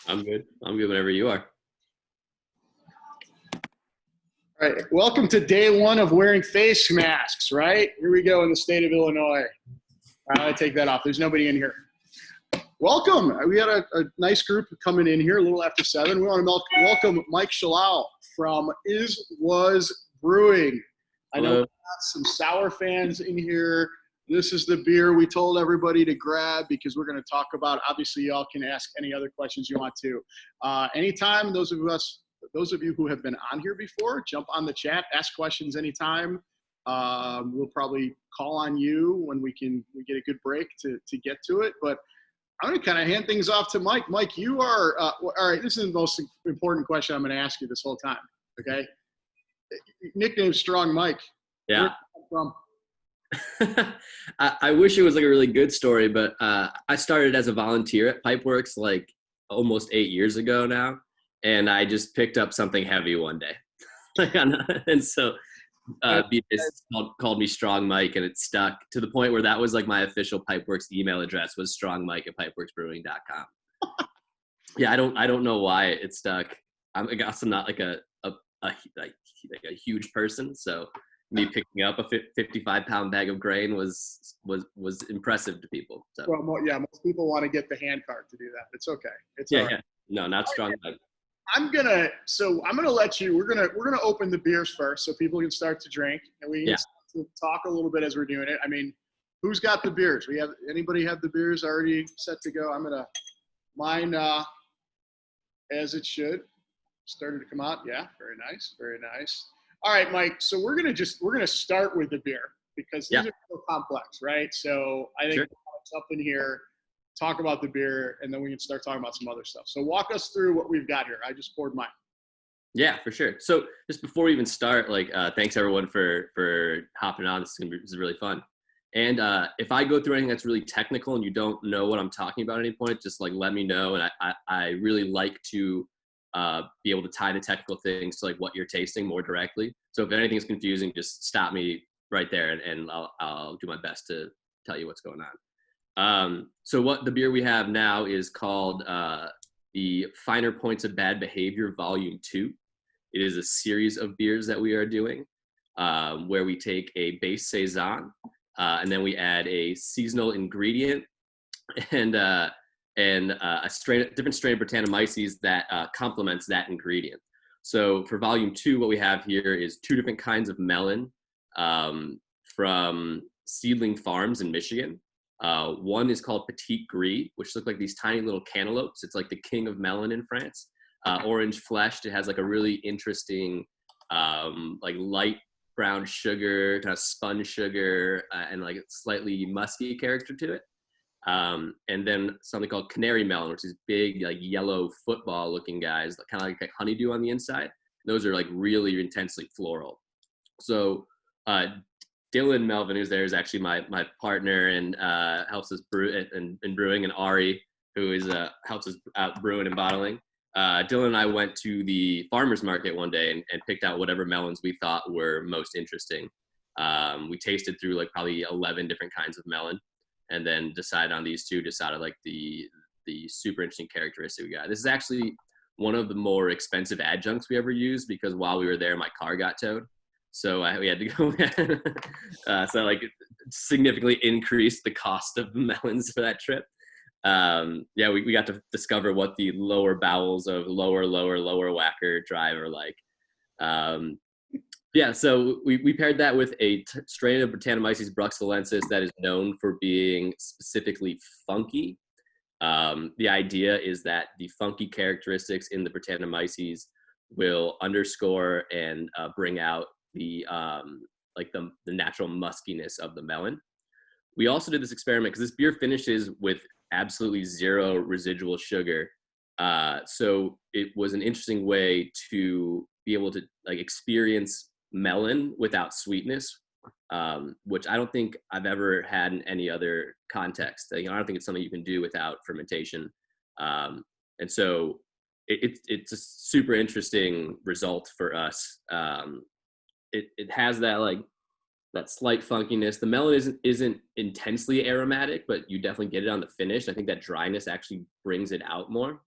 I'm good. I'm good whenever you are. All right. Welcome to day one of wearing face masks, right? Here we go in the state of Illinois. All right, I take that off. There's nobody in here. Welcome. We had a nice group coming in here a little after 7. We want to welcome Mike Schallau from Was Brewing. I know Hello. we got some sour fans in here. This is the beer we told everybody to grab because we're going to talk about. Obviously, y'all can ask any other questions you want to. Anytime, those of you who have been on here before, jump on the chat, ask questions anytime. We'll probably call on you when we get a good break to get to it. But I'm going to kind of hand things off to Mike. Mike, you are all right. This is the most important question I'm going to ask you this whole time. Okay, nickname Strong Mike. Yeah. Where did you come from? I wish it was like a really good story, but I started as a volunteer at Pipeworks like almost 8 years ago now, and I just picked up something heavy one day, and so BS called me Strong Mike, and it stuck to the point where that was like my official Pipeworks email address was strongmike@pipeworksbrewing.com. Yeah, I don't know why it stuck. I guess I'm not like a huge person, so me picking up a 55-pound bag of grain was impressive to people. So. Well, yeah, most people want to get the hand cart to do that. It's okay. It's all right. Yeah. No, not Strong Mike. I'm gonna let you. We're gonna open the beers first, so people can start to drink, and we can start to talk a little bit as we're doing it. I mean, who's got the beers? Anybody have the beers already set to go? Mine as it should started to come out. Yeah, very nice, very nice. All right, Mike. So we're gonna start with the beer because these are so complex, right? So I think we'll put up in here, talk about the beer, and then we can start talking about some other stuff. So walk us through what we've got here. I just poured mine. Yeah, for sure. So just before we even start, thanks everyone for hopping on. This is really fun. And if I go through anything that's really technical and you don't know what I'm talking about at any point, just like let me know. And I really like to be able to tie the technical things to like what you're tasting more directly. So if anything's confusing, just stop me right there, and I'll do my best to tell you what's going on. So what the beer we have now is called the Finer Points of Bad Behavior Volume 2. It is a series of beers that we are doing where we take a base saison and then we add a seasonal ingredient and a different strain of Brettanomyces that complements that ingredient. So for Volume 2, what we have here is 2 different kinds of melon from seedling farms in Michigan. One is called Petit Gris, which look like these tiny little cantaloupes. It's like the king of melon in France. Orange fleshed. It has like a really interesting, like light brown sugar, kind of sponge sugar, and like a slightly musky character to it. And then something called Canary Melon, which is big, like yellow football looking guys, kind of like honeydew on the inside. Those are like really intensely floral. So, Dylan Melvin, who's there, is actually my partner and helps us brew in brewing, and Ari, who is helps us out brewing and bottling. Dylan and I went to the farmer's market one day and picked out whatever melons we thought were most interesting. We tasted through like probably 11 different kinds of melon, and then decided on these 2 just out of like the super interesting characteristic we got. This is actually one of the more expensive adjuncts we ever used because while we were there, my car got towed. So we had to go, so like significantly increased the cost of melons for that trip. We got to discover what the lower bowels of lower whacker drive are like. So we paired that with a strain of Brettanomyces bruxellensis that is known for being specifically funky. The idea is that the funky characteristics in the Brettanomyces will underscore and bring out the natural muskiness of the melon. We also did this experiment because this beer finishes with absolutely 0 residual sugar. So it was an interesting way to be able to like experience melon without sweetness, which I don't think I've ever had in any other context. I don't think it's something you can do without fermentation. And so it's a super interesting result for us. It has that like that slight funkiness. The melon isn't intensely aromatic, but you definitely get it on the finish. I think that dryness actually brings it out more.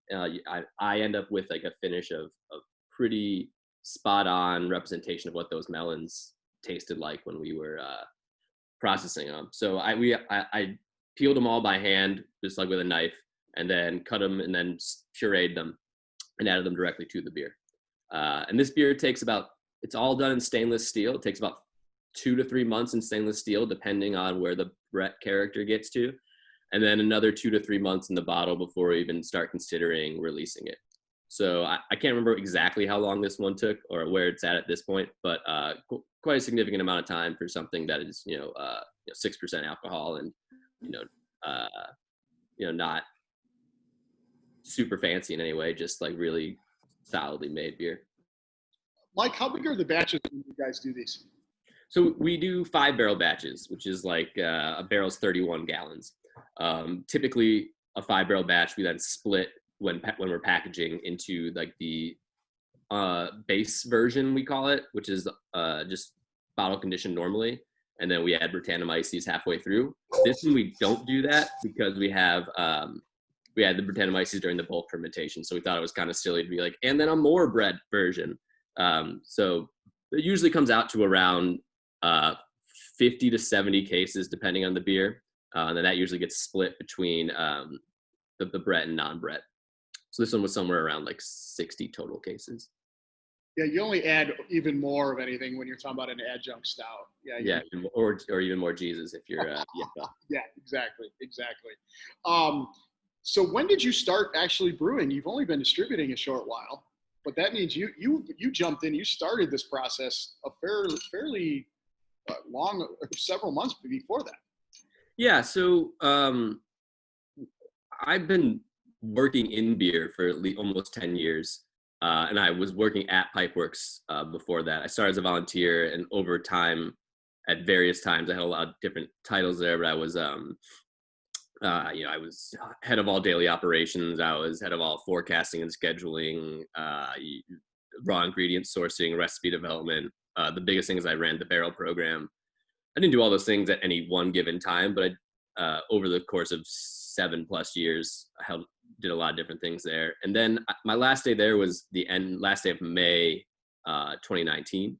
I end up with like a finish of pretty spot on representation of what those melons tasted like when we were processing them. So I peeled them all by hand, just like with a knife, and then cut them and then pureed them and added them directly to the beer. And this beer takes it's all done in stainless steel. It takes about 2 to 3 months in stainless steel, depending on where the Brett character gets to. And then another 2 to 3 months in the bottle before we even start considering releasing it. So I can't remember exactly how long this one took or where it's at this point, but quite a significant amount of time for something that is, 6% alcohol and, not super fancy in any way, just like really solidly made beer. Mike, how big are the batches when you guys do these? So we do 5-barrel batches, which is like a barrel's 31 gallons. Typically a 5-barrel batch, we then split when we're packaging into like the base version, we call it, which is just bottle conditioned normally. And then we add Brettanomyces halfway through. This one, we don't do that because we had the Brettanomyces during the bulk fermentation. So we thought it was kind of silly to be like, and then a more bread version. So it usually comes out to around 50 to 70 cases, depending on the beer. And then that usually gets split between the Brett and non-Brett. So this one was somewhere around like 60 total cases. Yeah, you only add even more of anything when you're talking about an adjunct stout. Yeah, or even more Jesus if you're Yeah, exactly. So when did you start actually brewing? You've only been distributing a short while, but that means you jumped in. You started this process a fairly long, several months before that. Yeah, so I've been working in beer for almost 10 years. And I was working at Pipeworks before that. I started as a volunteer, and over time, at various times, I had a lot of different titles there. But I was, I was head of all daily operations. I was head of all forecasting and scheduling, raw ingredient sourcing, recipe development. The biggest thing is I ran the barrel program. I didn't do all those things at any one given time, but over the course of 7+ years, I did a lot of different things there. And then my last day there was last day of May 2019.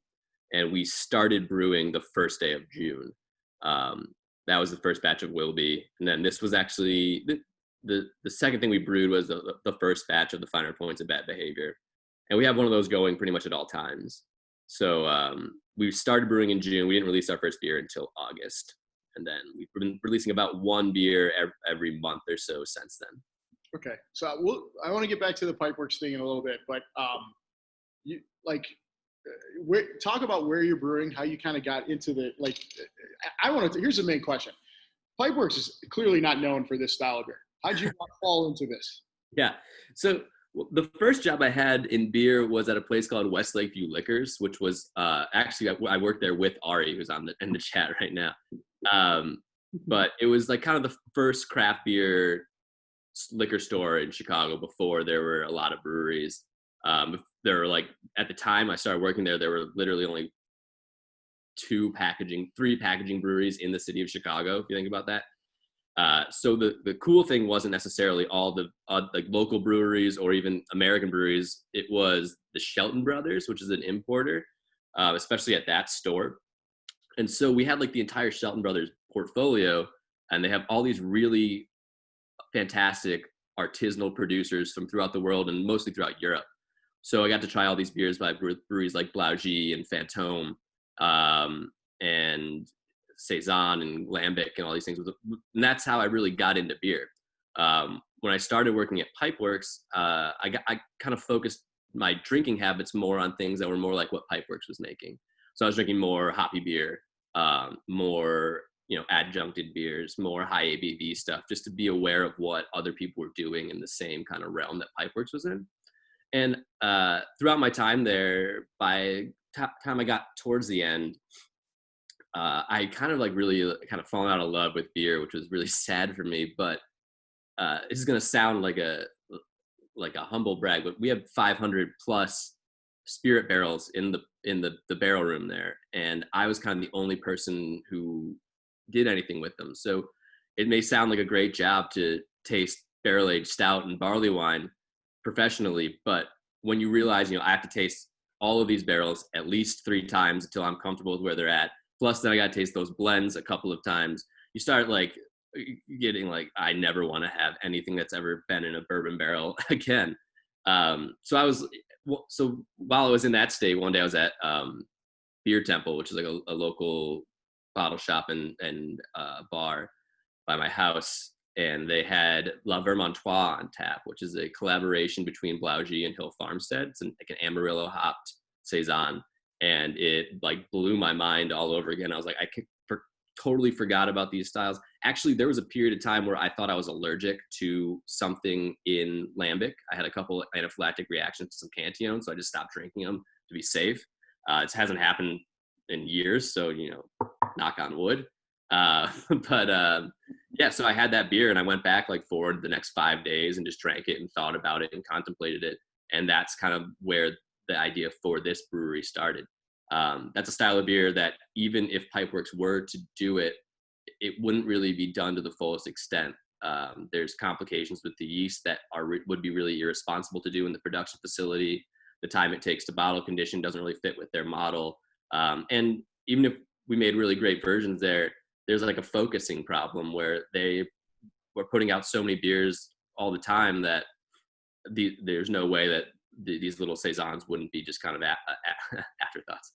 And we started brewing the first day of June. That was the first batch of Wilby. And then this was actually, the second thing we brewed was the first batch of the finer points of bad behavior. And we have one of those going pretty much at all times. So we started brewing in June. We didn't release our first beer until August. And then we've been releasing about one beer every month or so since then. Okay, so I want to get back to the Pipeworks thing in a little bit, but talk about where you're brewing, how you kind of got into here's the main question. Pipeworks is clearly not known for this style of beer. How'd you fall into this? Yeah, so the first job I had in beer was at a place called West Lakeview Liquors, which was actually I worked there with Ari, who's in the chat right now. But it was like kind of the first craft beer liquor store in Chicago before there were a lot of breweries. There were at the time I started working there were literally only 3 packaging breweries in the city of Chicago, if you think about that. So the cool thing wasn't necessarily all the local breweries or even American breweries. It was the Shelton Brothers, which is an importer, especially at that store. And so we had the entire Shelton Brothers portfolio, and they have all these really fantastic artisanal producers from throughout the world and mostly throughout Europe. So I got to try all these beers by breweries like Blaugy and Fantôme, and Saisons and Lambic and all these things. And that's how I really got into beer. When I started working at Pipeworks, I kind of focused my drinking habits more on things that were more like what Pipeworks was making. So I was drinking more hoppy beer, more adjuncted beers, more high ABV stuff, just to be aware of what other people were doing in the same kind of realm that Pipeworks was in. And throughout my time there, by time I got towards the end, I kind of really kind of fallen out of love with beer, which was really sad for me. But this is going to sound like a humble brag, but we have 500 plus spirit barrels in the barrel room there, and I was kind of the only person who did anything with them. So it may sound like a great job to taste barrel-aged stout and barley wine professionally, but when you realize, I have to taste all of these barrels at least 3 times until I'm comfortable with where they're at, plus then I got to taste those blends a couple of times, you start like getting like, I never want to have anything that's ever been in a bourbon barrel again. So while I was in that state, one day I was at Beer Temple, which is like a local bottle shop and bar by my house, and they had La Vermontois on tap, which is a collaboration between Blaugy and Hill Farmstead. It's like an Amarillo hopped saison, and it like blew my mind all over again. I was like, totally forgot about these styles. Actually, there was a period of time where I thought I was allergic to something in lambic. I had a couple anaphylactic reactions to some Cantillon, so I just stopped drinking them to be safe. It hasn't happened in years, so knock on wood. Yeah, so I had that beer and I went back like forward the next 5 days and just drank it and thought about it and contemplated it. And that's kind of where the idea for this brewery started. That's a style of beer that even if Pipeworks were to do it, it wouldn't really be done to the fullest extent. There's complications with the yeast that would be really irresponsible to do in the production facility. The time it takes to bottle condition doesn't really fit with their model. And even if we made really great versions there's like a focusing problem where they were putting out so many beers all the time that there's no way that these little saisons wouldn't be just kind of afterthoughts.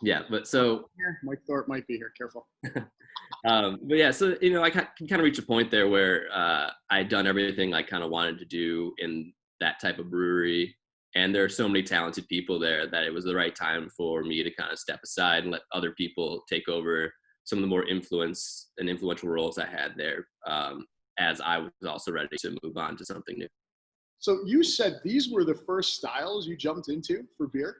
Yeah, but so Mike Thorpe might be here. Careful. but yeah, so I can kind of reach a point there where I'd done everything I kind of wanted to do in that type of brewery, and there are so many talented people there that it was the right time for me to kind of step aside and let other people take over some of the more influential roles I had there, as I was also ready to move on to something new. So you said these were the first styles you jumped into for beer?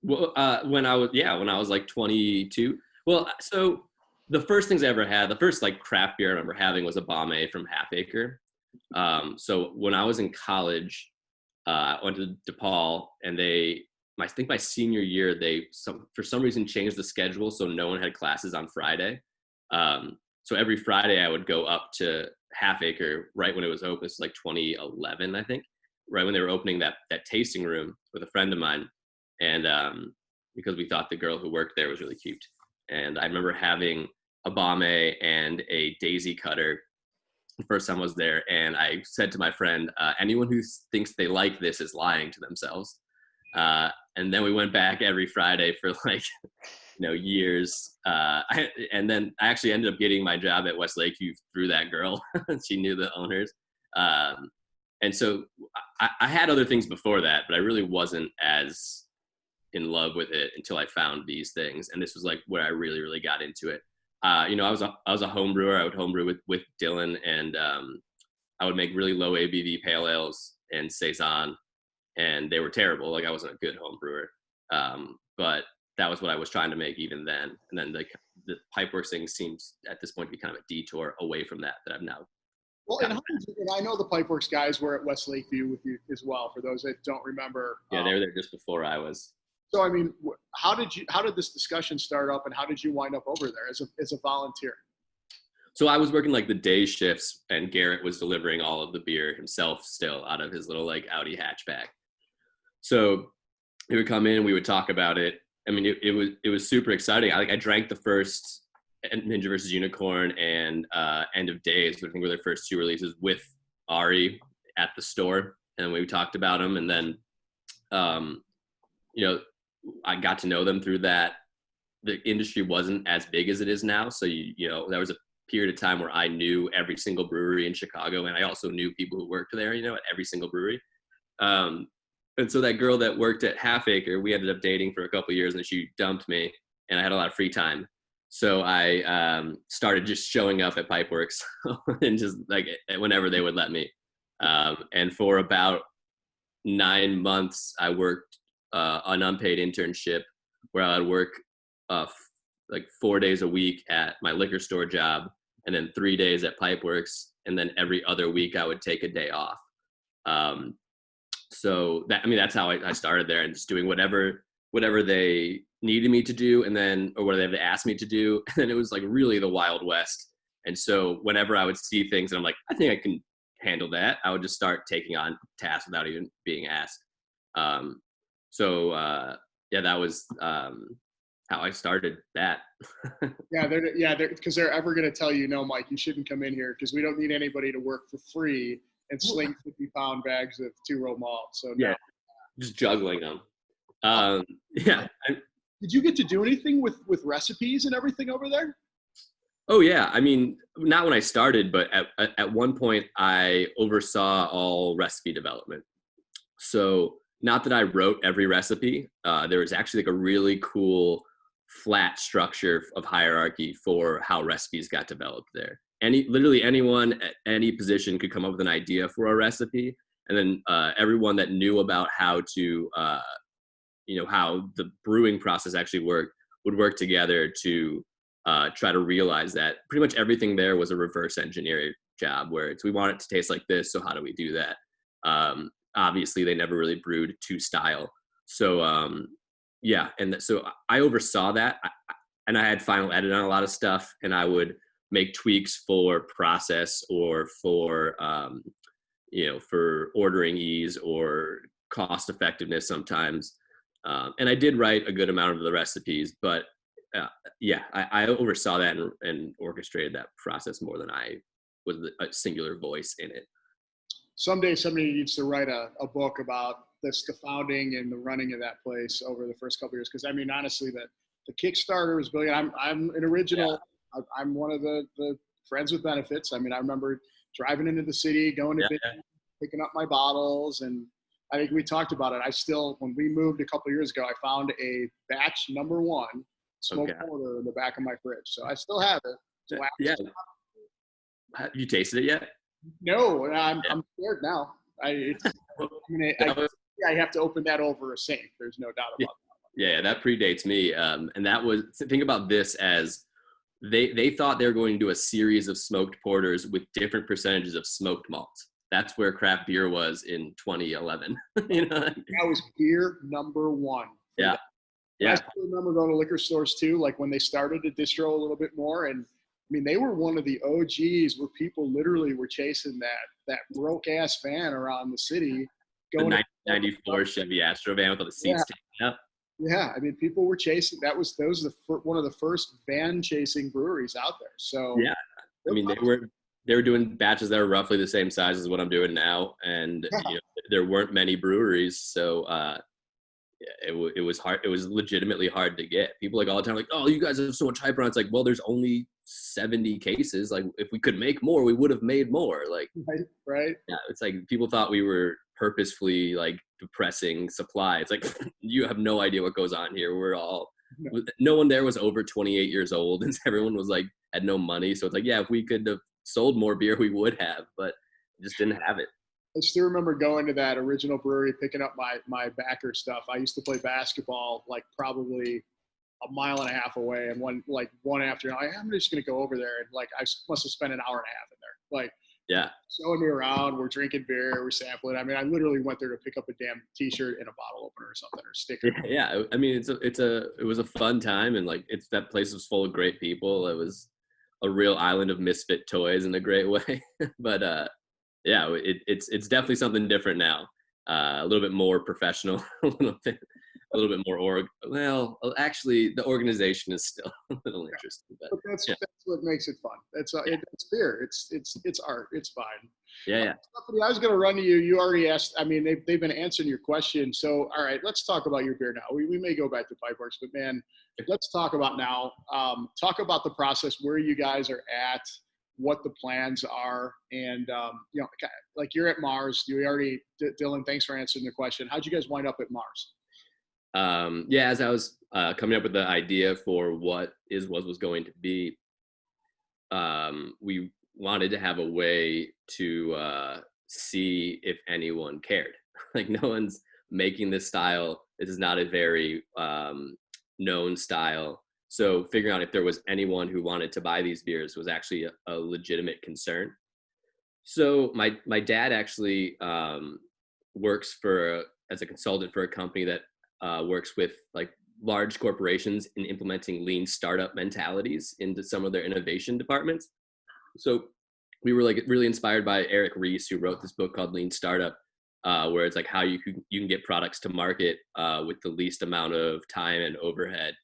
Well, when I was like 22. Well, so the first things I ever had, the first like craft beer I remember having was a Bombe from Half Acre. So when I was in college, I went to DePaul, and I think my senior year, for some reason changed the schedule so no one had classes on Friday. So every Friday I would go up to Half Acre right when it was open. This was like 2011, I think, right when they were opening that tasting room with a friend of mine. And because we thought the girl who worked there was really cute. And I remember having a Bombe and a Daisy Cutter the first time I was there. And I said to my friend, anyone who thinks they like this is lying to themselves. And then we went back every Friday for like, years. And then I actually ended up getting my job at West Lakeview through that girl. She knew the owners. And so I had other things before that, but I really wasn't as in love with it until I found these things. And this was like where I really, really got into it. I was a home brewer. I would homebrew with Dylan, and I would make really low ABV pale ales and saison, and they were terrible. Like I wasn't a good home brewer, but that was what I was trying to make even then. And then like the Pipeworks thing seems at this point to be kind of a detour away from that I've now. Well, and I know the Pipeworks guys were at West Lakeview with you as well. For those that don't remember, yeah, they were there just before I was. So I mean, how did this discussion start up, and how did you wind up over there as a volunteer? So I was working like the day shifts, and Garrett was delivering all of the beer himself still out of his little like Audi hatchback. So he would come in, we would talk about it. I mean, it was super exciting. I drank the first Ninja vs. Unicorn and End of Days, which I think were their first 2 releases, with Ari at the store, and we talked about them. And then, I got to know them through that. The industry wasn't as big as it is now, so there was a period of time where I knew every single brewery in Chicago, and I also knew people who worked there, at every single brewery. And so that girl that worked at Half Acre, we ended up dating for a couple of years, and then she dumped me, and I had a lot of free time. So I started just showing up at Pipeworks and just like whenever they would let me. And for about 9 months, I worked an unpaid internship where I would work like 4 days a week at my liquor store job, and then 3 days at Pipeworks, and then every other week I would take a day off. So that's how I started there, and just doing whatever they needed me to do, and then, or whatever they asked me to do. And then it was like really the Wild West. And so whenever I would see things and I'm like, I think I can handle that, I would just start taking on tasks without even being asked. Um, yeah, that was how I started that. Because they're ever going to tell you, no, Mike, you shouldn't come in here because we don't need anybody to work for free and sling 50-pound bags of 2-row malt. So no. Yeah, just juggling them. Yeah. Did you get to do anything with recipes and everything over there? Oh yeah, I mean, not when I started, but at one point I oversaw all recipe development. So not that I wrote every recipe. There was actually like a really cool flat structure of hierarchy for how recipes got developed there. Literally anyone at any position could come up with an idea for a recipe, and then everyone that knew about how to, how the brewing process actually worked would work together to try to realize that pretty much everything there was a reverse engineering job, where we want it to taste like this, so how do we do that? Obviously, they never really brewed to style. So yeah, and so I oversaw that, and I had final edit on a lot of stuff, and I would make tweaks for process or for for ordering ease or cost effectiveness sometimes. And I did write a good amount of the recipes, but yeah, I oversaw that and orchestrated that process more than I was a singular voice in it. Someday somebody needs to write a book about the founding and the running of that place over the first couple of years. Because I mean, honestly, the Kickstarter was brilliant. I'm an original. Yeah. I'm one of the friends with benefits. I mean, I remember driving into the city, going to picking up my bottles, and I think we talked about it. When we moved a couple of years ago, I found a batch number 1 smoked porter in the back of my fridge. So I still have it. So yeah. Have you tasted it yet? No, I'm scared now. I have to open that over a sink. There's no doubt about that. Yeah, that predates me. And that was, think about this as they thought they were going to do a series of smoked porters with different percentages of smoked malts. That's where craft beer was in 2011. That was beer number 1. Yeah. Yeah. I still remember going to liquor stores too, like when they started to distro a little bit more. And I mean, they were one of the OGs where people literally were chasing that broke ass van around the city. Going the 1994 Chevy Astro van with all the seats taken up. Yeah, I mean, people were chasing. Those one of the first van chasing breweries out there. So yeah, I mean, they were doing batches that were roughly the same size as what I'm doing now, and there weren't many breweries, so it was hard. It was legitimately hard to get. People like all the time, like, oh, you guys have so much hype on. It's like, well, there's only 70 cases. Like, if we could make more, we would have made more. Like, right. Yeah, it's like people thought we were purposefully like depressing supply. It's like you have no idea what goes on here. No one there was over 28 years old, and everyone was like had no money. So it's like, yeah, if we could have sold more beer, we would have, but just didn't have it. I still remember going to that original brewery, picking up my backer stuff. I used to play basketball like probably a mile and a half away, and one afternoon, I'm just gonna go over there, and like I must have spent an hour and a half in there, like showing me around. We're drinking beer, we're sampling. I mean, I literally went there to pick up a damn T-shirt and a bottle opener or something, or sticker. Yeah, I mean, it was a fun time, and like that place was full of great people. It was a real island of misfit toys in a great way, but yeah, it's definitely something different now. A little bit more professional, a little bit more well, actually, the organization is still a little interesting. But that's what makes it fun. It's beer. It's art. It's fine. Yeah. Stephanie, I was going to run to you. You already asked. I mean, they've been answering your question. So, all right, let's talk about your beer now. We may go back to Pipeworks, but man, let's talk about now. Talk about the process, where you guys are at, what the plans are, and like you're at Mars. Dylan, thanks for answering the question. How'd you guys wind up at Mars? Yeah, as I was coming up with the idea for what was going to be, we wanted to have a way to see if anyone cared. Like, no one's making this style. This is not a very known style. So figuring out if there was anyone who wanted to buy these beers was actually a legitimate concern. So my dad actually works as a consultant for a company that works with like large corporations in implementing lean startup mentalities into some of their innovation departments. So we were like really inspired by Eric Ries, who wrote this book called Lean Startup, where it's like how you can get products to market with the least amount of time and overhead.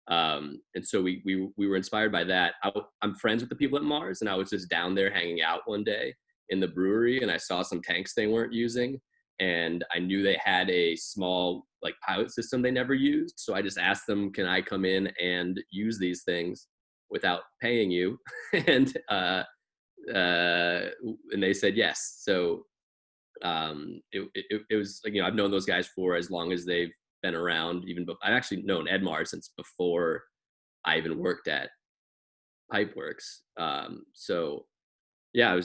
And so we were inspired by that. I'm friends with the people at Mars, and I was just down there hanging out one day in the brewery, and I saw some tanks they weren't using, and I knew they had a small like pilot system they never used. So I just asked them, can I come in and use these things without paying you? and they said yes. So it was like, I've known those guys for as long as they've been around. I've actually known Edmar since before I even worked at Pipeworks. So yeah,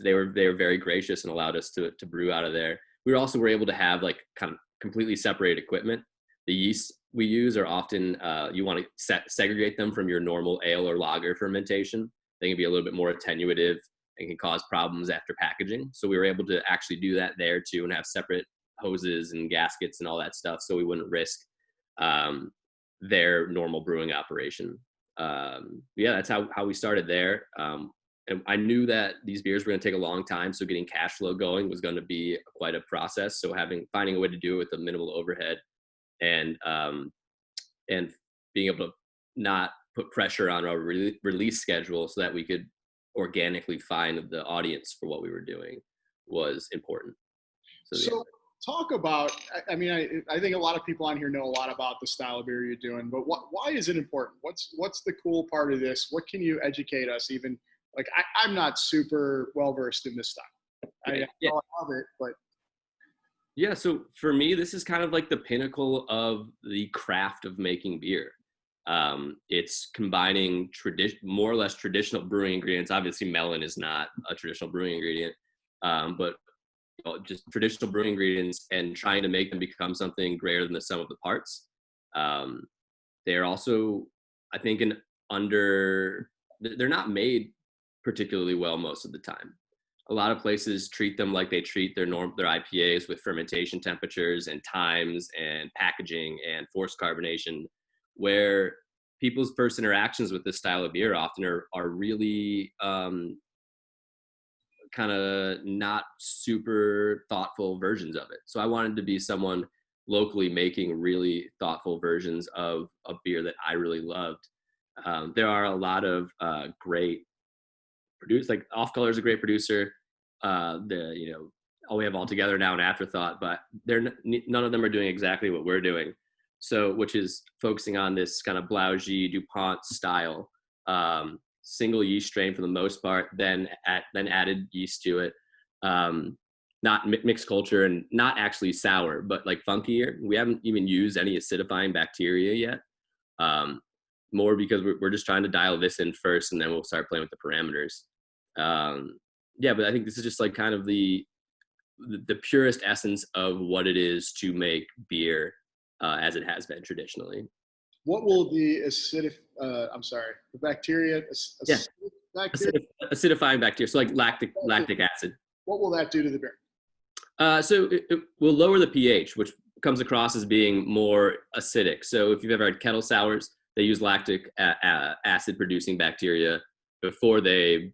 they were very gracious and allowed us to brew out of there. We were able to have like kind of completely separated equipment. The yeasts we use are often you want to segregate them from your normal ale or lager fermentation. They can be a little bit more attenuative and can cause problems after packaging. So we were able to actually do that there too, and have separate hoses and gaskets and all that stuff, so we wouldn't risk their normal brewing operation. Yeah, that's how we started there. And I knew that these beers were going to take a long time, so getting cash flow going was going to be quite a process. So finding a way to do it with a minimal overhead and being able to not put pressure on our release schedule so that we could organically find the audience for what we were doing was important. So talk about, I mean, I think a lot of people on here know a lot about the style of beer you're doing, but why is it important? What's the cool part of this? What can you educate us? Even like, I'm not super well-versed in this style. I love it, but. Yeah, so for me, this is kind of like the pinnacle of the craft of making beer. It's combining more or less traditional brewing ingredients. Obviously, melon is not a traditional brewing ingredient, but just traditional brewing ingredients and trying to make them become something greater than the sum of the parts. They're also, I think, they're not made particularly well most of the time. A lot of places treat them like they treat their IPAs, with fermentation temperatures and times and packaging and forced carbonation, where people's first interactions with this style of beer often are really kind of not super thoughtful versions of it. So I wanted to be someone locally making really thoughtful versions of a beer that I really loved. There are a lot of great producers, like Off Color is a great producer. All we have All Together now and Afterthought, but none of them are doing exactly what we're doing. So, which is focusing on this kind of Blaugy DuPont style, single yeast strain for the most part, then added yeast to it. Not mixed culture and not actually sour, but like funkier. We haven't even used any acidifying bacteria yet. More because we're just trying to dial this in first, and then we'll start playing with the parameters. Yeah, but I think this is just like kind of the purest essence of what it is to make beer as it has been traditionally. What will the the bacteria? Acidifying bacteria, so like lactic acid. What will that do to the beer? So it will lower the pH, which comes across as being more acidic. So if you've ever had kettle sours, they use lactic acid producing bacteria before they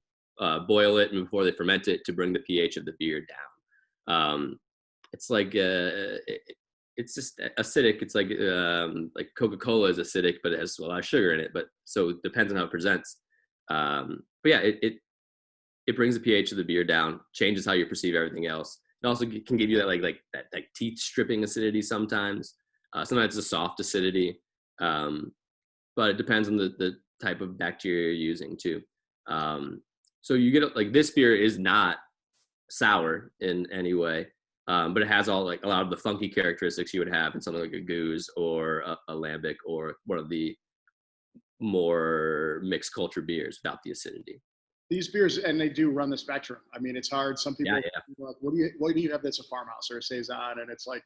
boil it and before they ferment it to bring the pH of the beer down. It's like it's just acidic. It's like Coca-Cola is acidic, but it has a lot of sugar in it. But so it depends on how it presents. But yeah, it brings the pH of the beer down, changes how you perceive everything else. It also can give you that like teeth stripping acidity sometimes. Sometimes it's a soft acidity, but it depends on the type of bacteria you're using too. So you get like this beer is not sour in any way, but it has a lot of the funky characteristics you would have in something like a Goose or a Lambic or one of the more mixed culture beers without the acidity. These beers, and they do run the spectrum. I mean, it's hard. Some people, like, what do you have that's a farmhouse or a saison? And it's like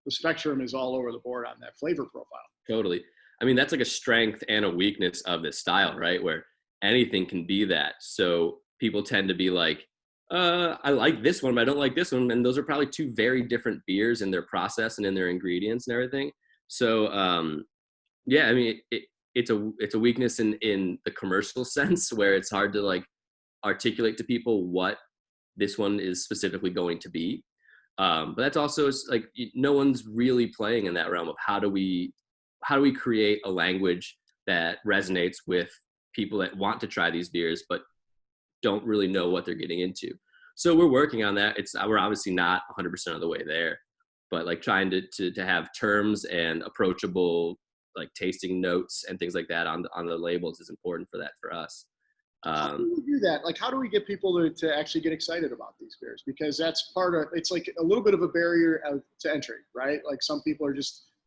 the spectrum is all over the board on that flavor profile. Totally. I mean, that's like a strength and a weakness of this style, right? Where anything can be that. So people tend to be like, I like this one, but I don't like this one. And those are probably two very different beers in their process and in their ingredients and everything. So, yeah, I mean, it's a weakness in the commercial sense where it's hard to like articulate to people what this one is specifically going to be. But that's also like no one's really playing in that realm of how do we create a language that resonates with people that want to try these beers but don't really know what they're getting into. So we're working on that. We're obviously not 100% of the way there, but like trying to have terms and approachable like tasting notes and things like that on the labels is important for that for us. How do we do that? Like, how do we get people to actually get excited about these beers? Because that's part of, it's like a little bit of a barrier to entry, right? Like some people are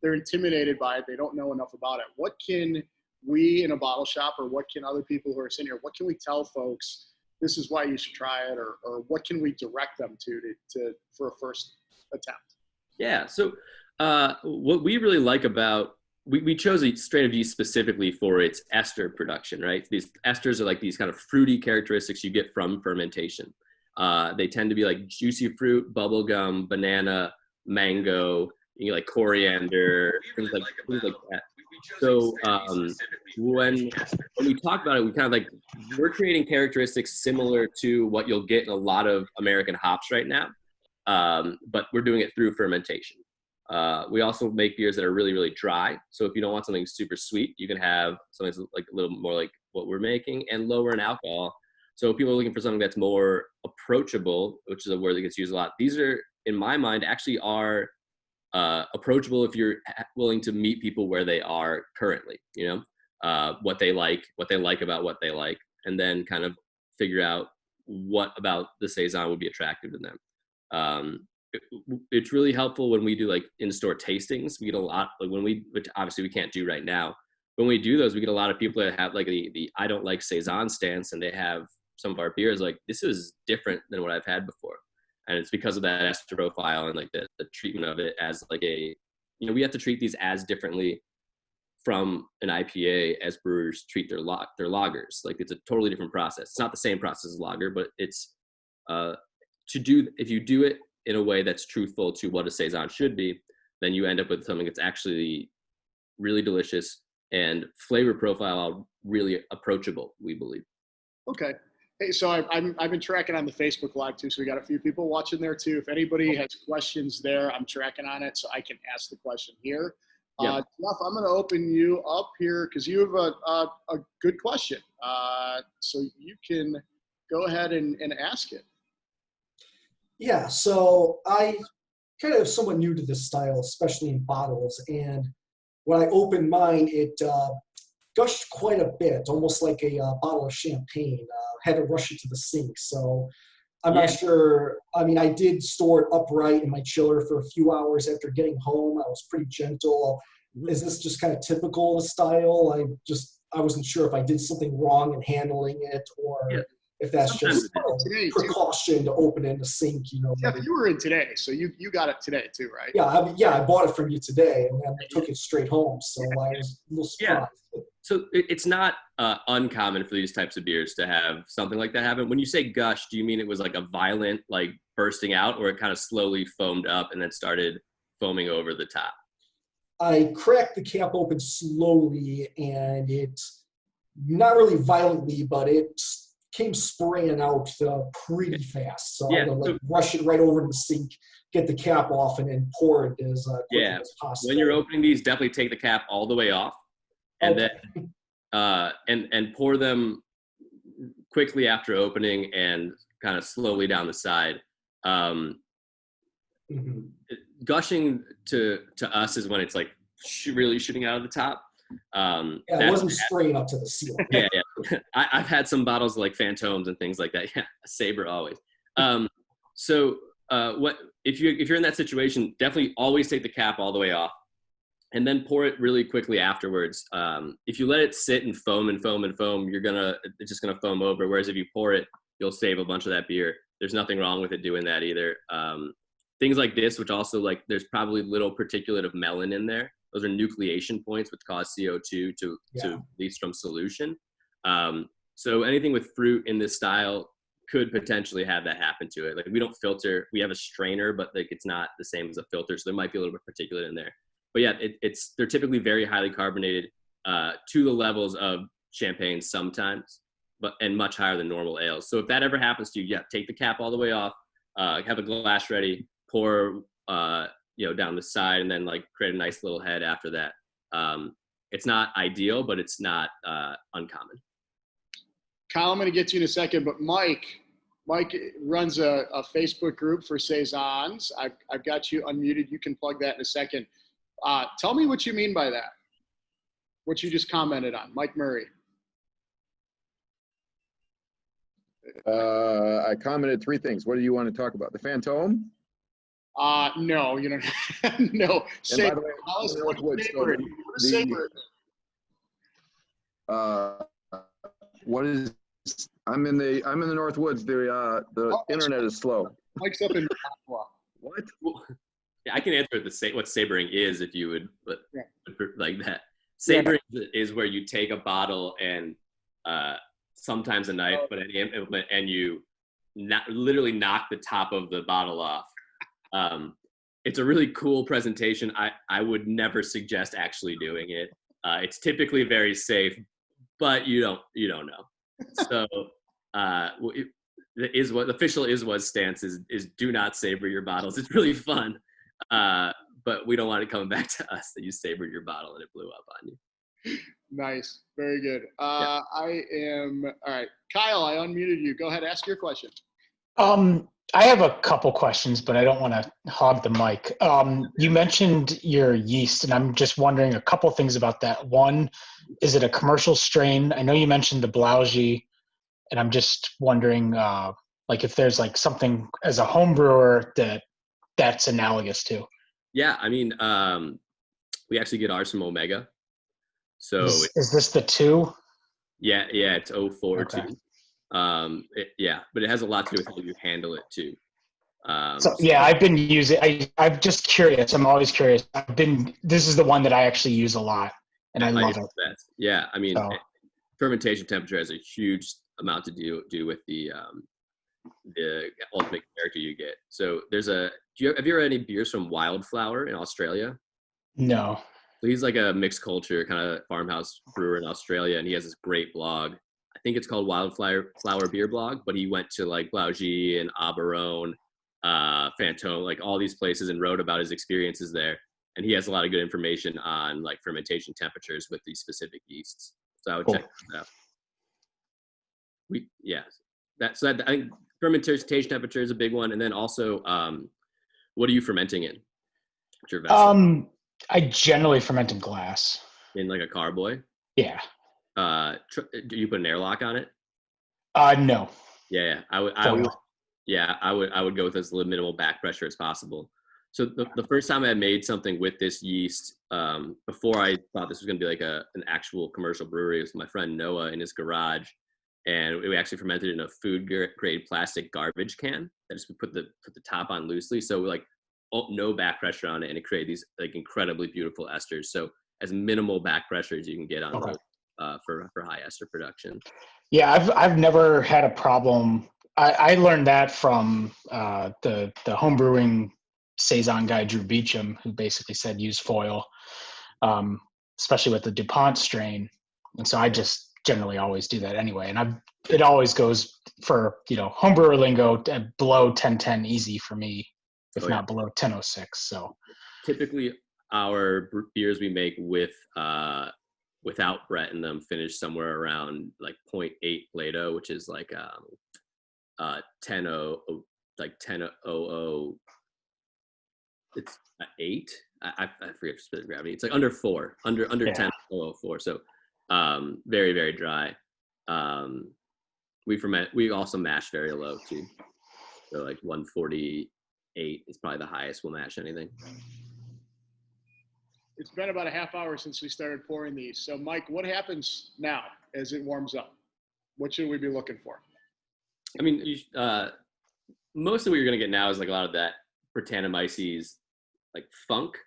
they're intimidated by it. They don't know enough about it. What can we in a bottle shop, or what can other people who are sitting here, what can we tell folks this is why you should try it, or what can we direct them to for a first attempt? Yeah. So what we really like about, we chose a strain of yeast specifically for its ester production, right? These esters are like these kind of fruity characteristics you get from fermentation. They tend to be like juicy fruit, bubblegum, banana, mango, like coriander, things like that. So when we talk about it, we kind of like, we're creating characteristics similar to what you'll get in a lot of American hops right now, but we're doing it through fermentation. We also make beers that are really, really dry. So if you don't want something super sweet, you can have something that's like a little more like what we're making and lower in alcohol. So if people are looking for something that's more approachable, which is a word that gets used a lot, these are, in my mind, actually are approachable if you're willing to meet people where they are currently, what they like about what they like, and then kind of figure out what about the saison would be attractive to them. It's really helpful when we do like in-store tastings. We get a lot, like which obviously we can't do right now. When we do those, we get a lot of people that have like the I don't like saison stance, and they have some of our beers like, this is different than what I've had before. And it's because of that ester profile and like the treatment of it as like we have to treat these as differently from an IPA as brewers treat their lagers. Like it's a totally different process. It's not the same process as lager, but it's if you do it in a way that's truthful to what a saison should be, then you end up with something that's actually really delicious and flavor profile really approachable, we believe. Okay. Hey, so I've been tracking on the Facebook Live too, so we got a few people watching there too. If anybody has questions there, I'm tracking on it, so I can ask the question here. Yep. Jeff, I'm going to open you up here because you have a good question. So you can go ahead and ask it. Yeah, so I kind of somewhat new to this style, especially in bottles. And when I opened mine, it gushed quite a bit, almost like a bottle of champagne. Had to rush it to the sink. So I'm not sure. I mean, I did store it upright in my chiller for a few hours after getting home. I was pretty gentle. Is this just kind of typical of the style? I wasn't sure if I did something wrong in handling it, or if that's just precaution to open it in the sink. Jeff, you were in today, so you got it today too, right? Yeah, I bought it from you today, and then I took it straight home. So I was a little surprised. Yeah. So it's not uncommon for these types of beers to have something like that happen. When you say gush, do you mean it was like a violent like bursting out, or it kind of slowly foamed up and then started foaming over the top? I cracked the cap open slowly, and it, not really violently, but it came spraying out pretty fast. So I had to rush it right over to the sink, get the cap off, and then pour it as quickly as possible. When you're opening these, definitely take the cap all the way off, and then and pour them quickly after opening and kind of slowly down the side. Gushing to us is when it's like really shooting out of the top. It wasn't spraying up to the ceiling. I've had some bottles like Phantoms and things like that. Yeah, Sabre always. So what if you're in that situation? Definitely always take the cap all the way off, and then pour it really quickly afterwards. If you let it sit and foam, it's just gonna foam over. Whereas if you pour it, you'll save a bunch of that beer. There's nothing wrong with it doing that either. Things like this, which also like there's probably little particulate of melon in there. Those are nucleation points, which cause CO2 to release from solution. So anything with fruit in this style, could potentially have that happen to it. Like we don't filter, we have a strainer, but like it's not the same as a filter. So there might be a little bit of particulate in there. But yeah, they're typically very highly carbonated to the levels of champagne sometimes, and much higher than normal ales. So if that ever happens to you, yeah, take the cap all the way off, have a glass ready, pour, down the side, and then like create a nice little head after that. It's not ideal, but it's not uncommon. Kyle, I'm going to get to you in a second, but Mike runs a Facebook group for saisons. I've got you unmuted. You can plug that in a second. Tell me what you mean by that. What you just commented on, Mike Murray. I commented 3 things. What do you want to talk about? The Phantom? No, you don't. No. And by the way, what is? I'm in the Northwoods. The internet is slow. Mike's up in Iowa. What? Yeah, I can answer what sabering is if you would, but yeah. Like that. Sabering is where you take a bottle and sometimes a knife, and you literally knock the top of the bottle off. It's a really cool presentation. I would never suggest actually doing it. It's typically very safe, but you don't know. So the official stance is do not saber your bottles. It's really fun, but we don't want it coming back to us that you sabered your bottle and it blew up on you. Nice, very good. Yeah. I am all right. Kyle, I unmuted you. Go ahead, ask your question. I have a couple questions, but I don't want to hog the mic. You mentioned your yeast, and I'm just wondering a couple things about that. One, is it a commercial strain? I know you mentioned the Blaugie, and I'm just wondering, like if there's like something as a home brewer that's analogous to. Yeah, I mean, we actually get ours from Omega. So is this the 2? Yeah, it's 042. Okay. But it has a lot to do with how you handle it too. I've been using. I'm just curious. I'm always curious. This is the one that I actually use a lot, and I love it. Yeah, I mean, fermentation temperature has a huge amount to do with the ultimate character you get. So have you ever had any beers from Wildflower in Australia? No. So he's like a mixed culture kind of farmhouse brewer in Australia, and he has this great blog. I think it's called Wildflower Beer Blog, but he went to like Blaugie and Aberone, Phantom, like all these places, and wrote about his experiences there. And he has a lot of good information on like fermentation temperatures with these specific yeasts. So I would check that out. I think fermentation temperature is a big one. And then also, what are you fermenting in? What's your vessel? I generally ferment in glass. In like a carboy? Yeah. Do you put an airlock on it? No. Yeah. I would go with as little minimal back pressure as possible. So the first time I made something with this yeast, before I thought this was going to be like an actual commercial brewery, it was my friend Noah in his garage, and we actually fermented in a food grade plastic garbage can that just put the top on loosely, so like no back pressure on it, and it created these like incredibly beautiful esters. So as minimal back pressure as you can get on those. For high ester production. Yeah, I've never had a problem. I learned that from the home brewing saison guy Drew Beecham, who basically said use foil, especially with the DuPont strain. And so I just generally always do that anyway. And it always goes for home brewer lingo below 1010 easy for me, if not below 1006. So typically our beers we make without Brett in them finish somewhere around like 0.8 Plato, which is like 10.00, it's 8. I forget specific gravity. It's like under 4, under 10.004. So very, very dry. We also mash very low too. So like 148 is probably the highest we'll mash anything. It's been about a half hour since we started pouring these. So, Mike, what happens now as it warms up? What should we be looking for? I mean, mostly what you're going to get now is like a lot of that Brettanomyces like funk.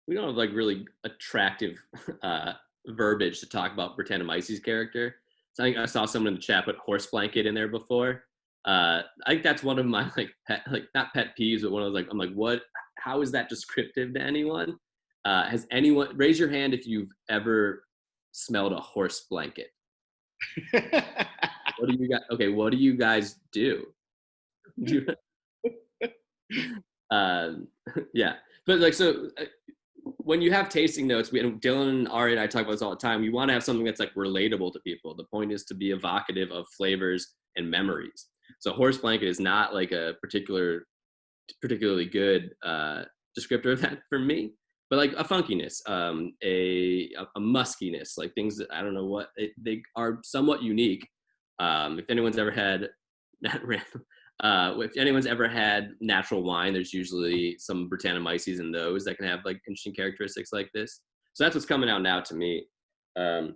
We don't have like really attractive verbiage to talk about Brettanomyces character. So I think I saw someone in the chat put horse blanket in there before. I think that's one of my not pet peeves, but one of those I'm like, what? How is that descriptive to anyone? Has anyone raise your hand if you've ever smelled a horse blanket? What do you got? Okay, what do you guys do? Yeah, but when you have tasting notes, Dylan and Ari and I talk about this all the time. You want to have something that's relatable to people. The point is to be evocative of flavors and memories. So horse blanket is not a particularly good descriptor of that for me, but a funkiness, a muskiness, things that I don't know what they are somewhat unique. If anyone's ever had if anyone's ever had natural wine, there's usually some Brettanomyces in those that can have interesting characteristics like this. So that's what's coming out now to me. I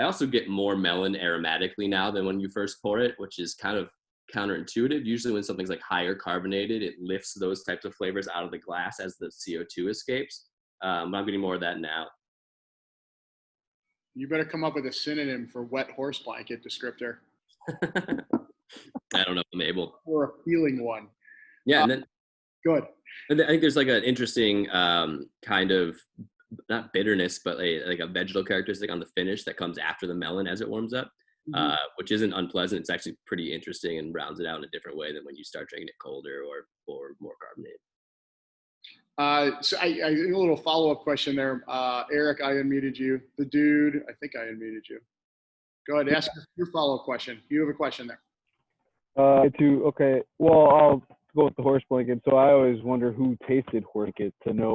also get more melon aromatically now than when you first pour it, which is kind of counterintuitive. Usually when something's higher carbonated, it lifts those types of flavors out of the glass as the CO2 escapes. But I'm getting more of that now. You better come up with a synonym for wet horse blanket descriptor. I don't know if I'm able. Or a feeling one. Yeah, and then good. And I think there's an interesting kind of not bitterness, but a vegetal characteristic on the finish that comes after the melon as it warms up, which isn't unpleasant. It's actually pretty interesting and rounds it out in a different way than when you start drinking it colder or more carbonated. So I a little follow-up question there. Eric, I unmuted you. The dude, I think I unmuted you. Go ahead, ask your follow-up question. You have a question there. Okay. Well, I'll go with the horse blanket. So I always wonder who tasted horse blanket to know,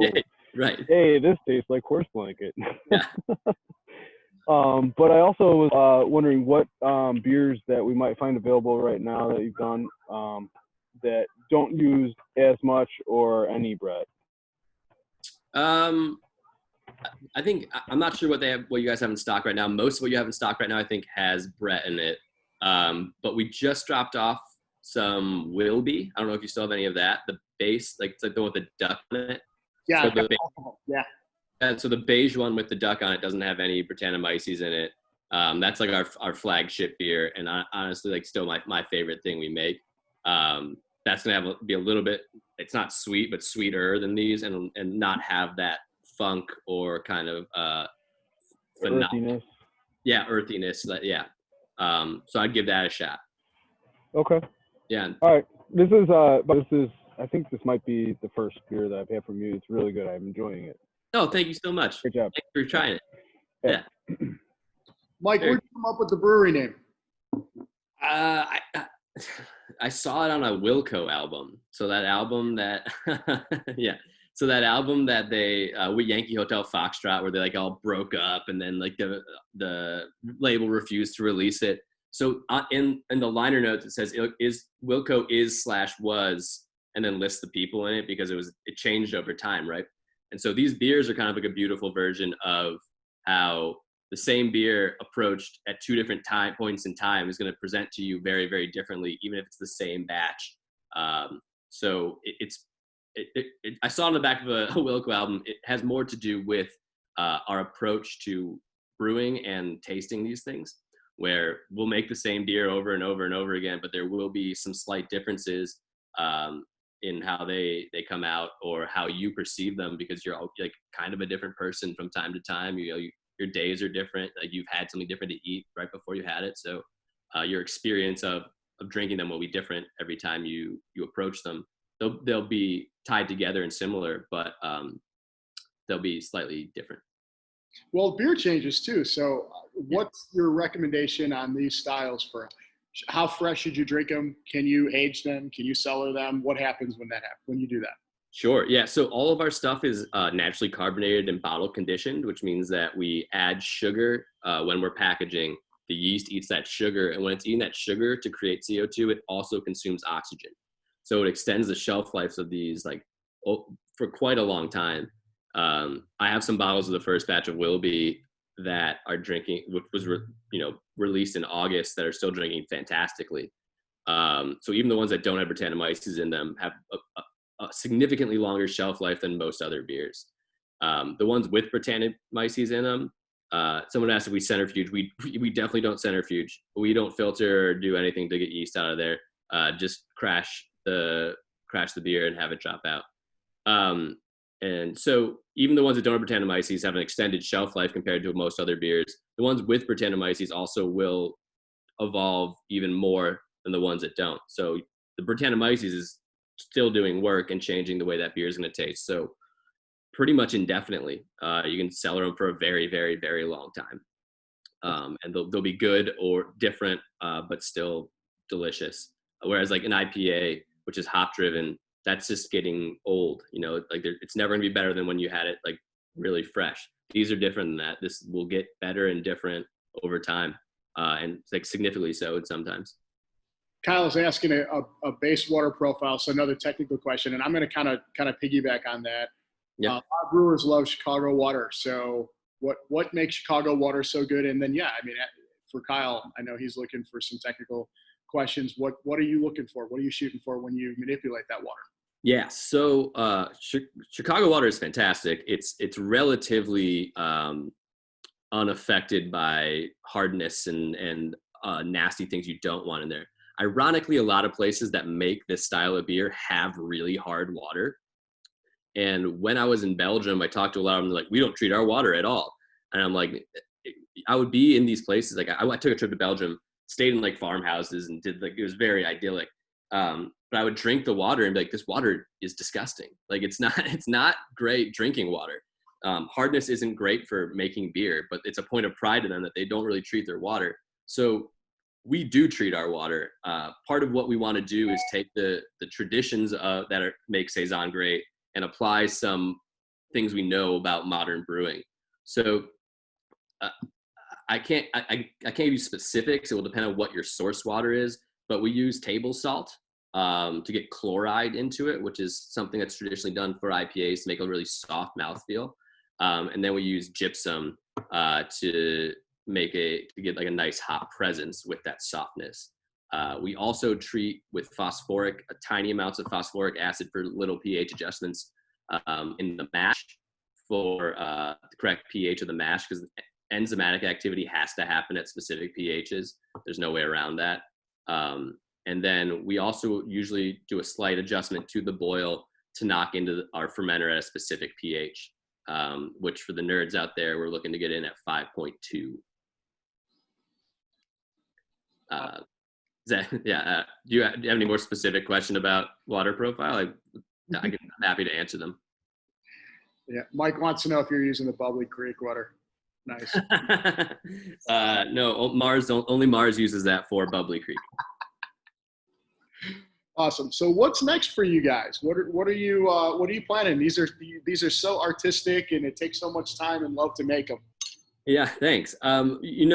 right? Hey, this tastes like horse blanket. Yeah. But I also was wondering what beers that we might find available right now that you've done that don't use as much or any Brett. I think I'm not sure what you guys have in stock right now. Most of what you have in stock right now, I think, has Brett in it. But we just dropped off some Wilby. I don't know if you still have any of that. The base, it's the one with the duck in it. Yeah. So yeah. So the beige one with the duck on it doesn't have any Brettanomyces in it. That's our flagship beer, and honestly, still my favorite thing we make. That's gonna be a little bit. It's not sweet, but sweeter than these, and not have that funk or kind of earthiness. Yeah, earthiness. Yeah. So I'd give that a shot. Okay. Yeah. All right. This is I think this might be the first beer that I've had from you. It's really good. I'm enjoying it. Oh, thank you so much. Good job. Thanks for trying it. Yeah. Mike, where'd you come up with the brewery name? I saw it on a Wilco album. So that album that, yeah. So that album that they with Yankee Hotel Foxtrot, where they all broke up, and then the label refused to release it. So in the liner notes it says Wilco is/was, and then lists the people in it because it changed over time, right? And so these beers are kind of a beautiful version of how the same beer approached at two different points in time is going to present to you very, very differently, even if it's the same batch. So I saw on the back of a Wilco album, it has more to do with our approach to brewing and tasting these things, where we'll make the same beer over and over and over again, but there will be some slight differences in how they come out or how you perceive them, because you're kind of a different person from time to time. Your days are different. You've had something different to eat right before you had it. So your experience of drinking them will be different every time you approach them. They'll be tied together and similar, but they'll be slightly different. Well, beer changes too. So what's your recommendation on these styles for how fresh should you drink them? Can you age them? Can you cellar them? What happens when you do that? Sure. Yeah. So all of our stuff is naturally carbonated and bottle conditioned, which means that we add sugar when we're packaging. The yeast eats that sugar, and when it's eating that sugar to create CO2, it also consumes oxygen. So it extends the shelf lives of these for quite a long time. I have some bottles of the first batch of Wilby that are drinking, which was released in August, that are still drinking fantastically. So even the ones that don't have Brettanomyces in them have a significantly longer shelf life than most other beers. The ones with Brettanomyces in them, someone asked if we centrifuge. We definitely don't centrifuge. We don't filter or do anything to get yeast out of there. just crash the beer and have it drop out. And so even the ones that don't have Brettanomyces have an extended shelf life compared to most other beers. The ones with Brettanomyces also will evolve even more than the ones that don't. So the Brettanomyces is still doing work and changing the way that beer is going to taste. So pretty much indefinitely, you can cellar them for a very, very, very long time. And they'll be good or different, but still delicious. Whereas like an IPA, which is hop driven, that's just getting old, like it's never gonna be better than when you had it like really fresh. These are different than that. This will get better and different over time, and like significantly so sometimes. Kyle is asking a base water profile, so another technical question, and I'm going to kind of piggyback on that. Yeah. Our brewers love Chicago water. So what makes Chicago water so good? And then, I mean, for Kyle, I know he's looking for some technical questions. What are you looking for? What are you shooting for when you manipulate that water? Yeah. So Chicago water is fantastic. It's relatively unaffected by hardness and nasty things you don't want in there. Ironically, a lot of places that make this style of beer have really hard water. And when I was in Belgium, I talked to a lot of them. They're like, we don't treat our water at all. And I'm like, I would be in these places. Like I took a trip to Belgium, stayed in like farmhouses and did like, it was very idyllic. But I would drink the water and be like, this water is disgusting. Like it's not great drinking water. Hardness isn't great for making beer, but it's a point of pride to them that they don't really treat their water. So we do treat our water. Part of what we want to do is take the traditions that make saison great and apply some things we know about modern brewing. So I can't give you specifics. It will depend on what your source water is, but we use table salt to get chloride into it, which is something that's traditionally done for IPAs to make a really soft mouthfeel. And then we use gypsum to get like a nice hop presence with that softness. We also treat with tiny amounts of phosphoric acid for little pH adjustments in the mash for the correct pH of the mash, because enzymatic activity has to happen at specific pHs. There's no way around that. And then we also usually do a slight adjustment to the boil to knock into our fermenter at a specific pH, which for the nerds out there, we're looking to get in at 5.2. Do you have any more specific question about water profile? I'm happy to answer them. Yeah, Mike wants to know if you're using the Bubbly Creek water. Nice. No, only Mars uses that for Bubbly Creek. Awesome. So what's next for you guys? What are you planning? These are so artistic, and it takes so much time and love to make them. Yeah, thanks. We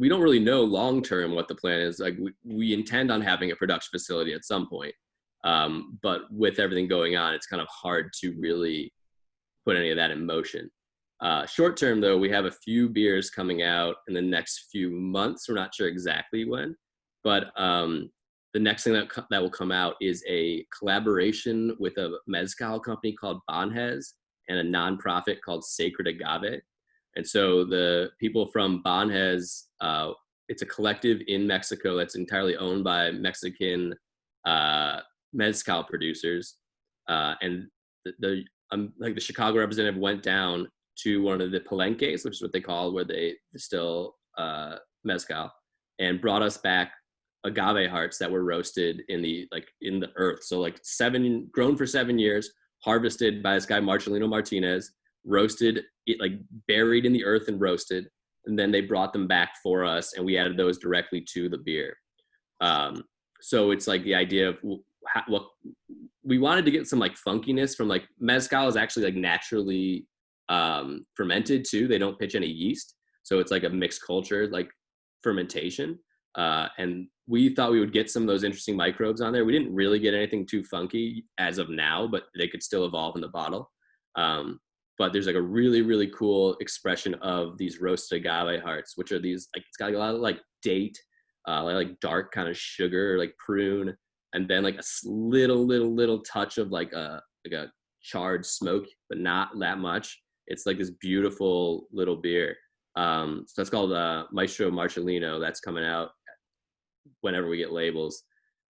don't really know long term what the plan is. Like we intend on having a production facility at some point, but with everything going on, it's kind of hard to really put any of that in motion. Short term, though, we have a few beers coming out in the next few months. We're not sure exactly when, but the next thing that will come out is a collaboration with a mezcal company called Banhez and a nonprofit called Sacred Agave. And so the people from Banhez, it's a collective in Mexico that's entirely owned by Mexican mezcal producers. And the Chicago representative went down to one of the palenques, which is what they call where they distill mezcal, and brought us back agave hearts that were roasted in the earth. So like grown for 7 years, harvested by this guy Marcelino Martinez, roasted it, like buried in the earth and roasted, and then they brought them back for us, and we added those directly to the beer. So it's like the idea of what we wanted to get some like funkiness from, like mezcal is actually like naturally fermented too. They don't pitch any yeast, so it's like a mixed culture like fermentation, and we thought we would get some of those interesting microbes on there. We didn't really get anything too funky as of now, but they could still evolve in the bottle. But there's like a really, really cool expression of these roasted agave hearts, which are these, like, it's got a lot of like date, like dark kind of sugar, like prune, and then like a little touch of like a charred smoke, but not that much. It's like this beautiful little beer. So that's called Maestro Marcelino. That's coming out whenever we get labels.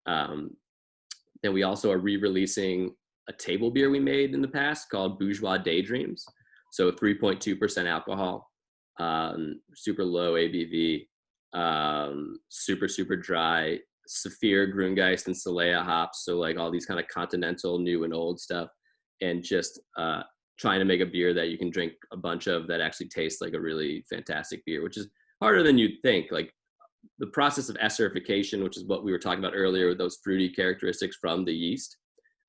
Then we also are re-releasing a table beer we made in the past called Bourgeois Daydreams. So 3.2% alcohol, super low ABV, super, super dry, Saphir, Grüngeist, and Schallau hops. So like all these kind of continental, new and old stuff, and just trying to make a beer that you can drink a bunch of that actually tastes like a really fantastic beer, which is harder than you'd think. Like the process of esterification, which is what we were talking about earlier, with those fruity characteristics from the yeast,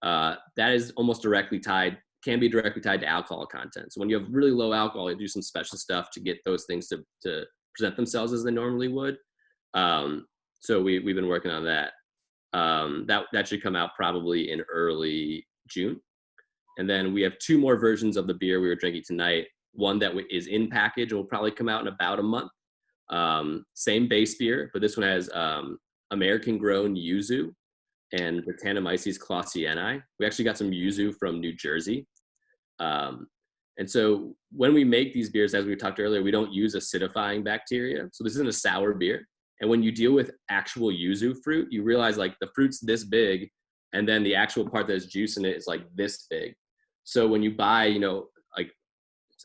that is almost directly tied, can be directly tied to alcohol content. So when you have really low alcohol, you do some special stuff to get those things to present themselves as they normally would. So we've been working on that. That should come out probably in early June. And then we have 2 more versions of the beer we were drinking tonight. One that is in package and will probably come out in about a month. Same base beer, but this one has American grown yuzu and Brettanomyces clausiani. We actually got some yuzu from New Jersey. And so when we make these beers, as we talked earlier, we don't use acidifying bacteria. So this isn't a sour beer. And when you deal with actual yuzu fruit, you realize like the fruit's this big, and then the actual part that has juice in it is like this big. So when you buy, like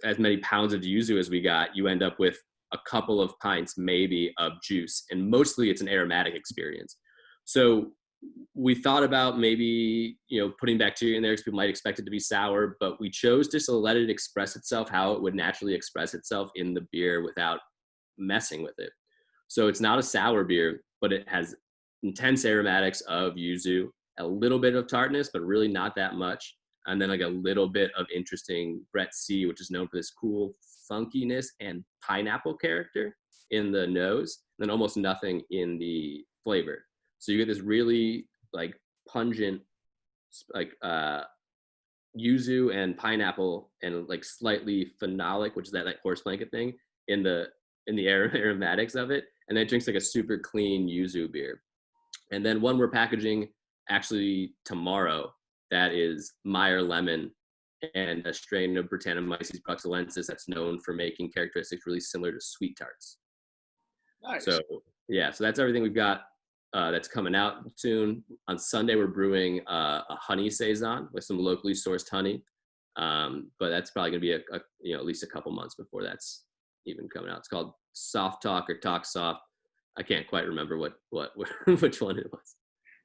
as many pounds of yuzu as we got, you end up with a couple of pints maybe of juice, and mostly it's an aromatic experience. So we thought about maybe, putting bacteria in there because people might expect it to be sour, but we chose just to let it express itself how it would naturally express itself in the beer without messing with it. So it's not a sour beer, but it has intense aromatics of yuzu, a little bit of tartness, but really not that much. And then like a little bit of interesting Brett C, which is known for this cool funkiness and pineapple character in the nose, and then almost nothing in the flavor. So you get this really like pungent, like yuzu and pineapple and like slightly phenolic, which is that like horse blanket thing in the aromatics of it. And then it drinks like a super clean yuzu beer. And then one we're packaging actually tomorrow that is Meyer lemon and a strain of Brettanomyces bruxellensis that's known for making characteristics really similar to sweet tarts. Nice. So yeah, so that's everything we've got that's coming out soon. On Sunday, we're brewing a honey saison with some locally sourced honey, but that's probably gonna be at least a couple months before that's even coming out. It's called Soft Talk or Talk Soft. I can't quite remember what which one it was.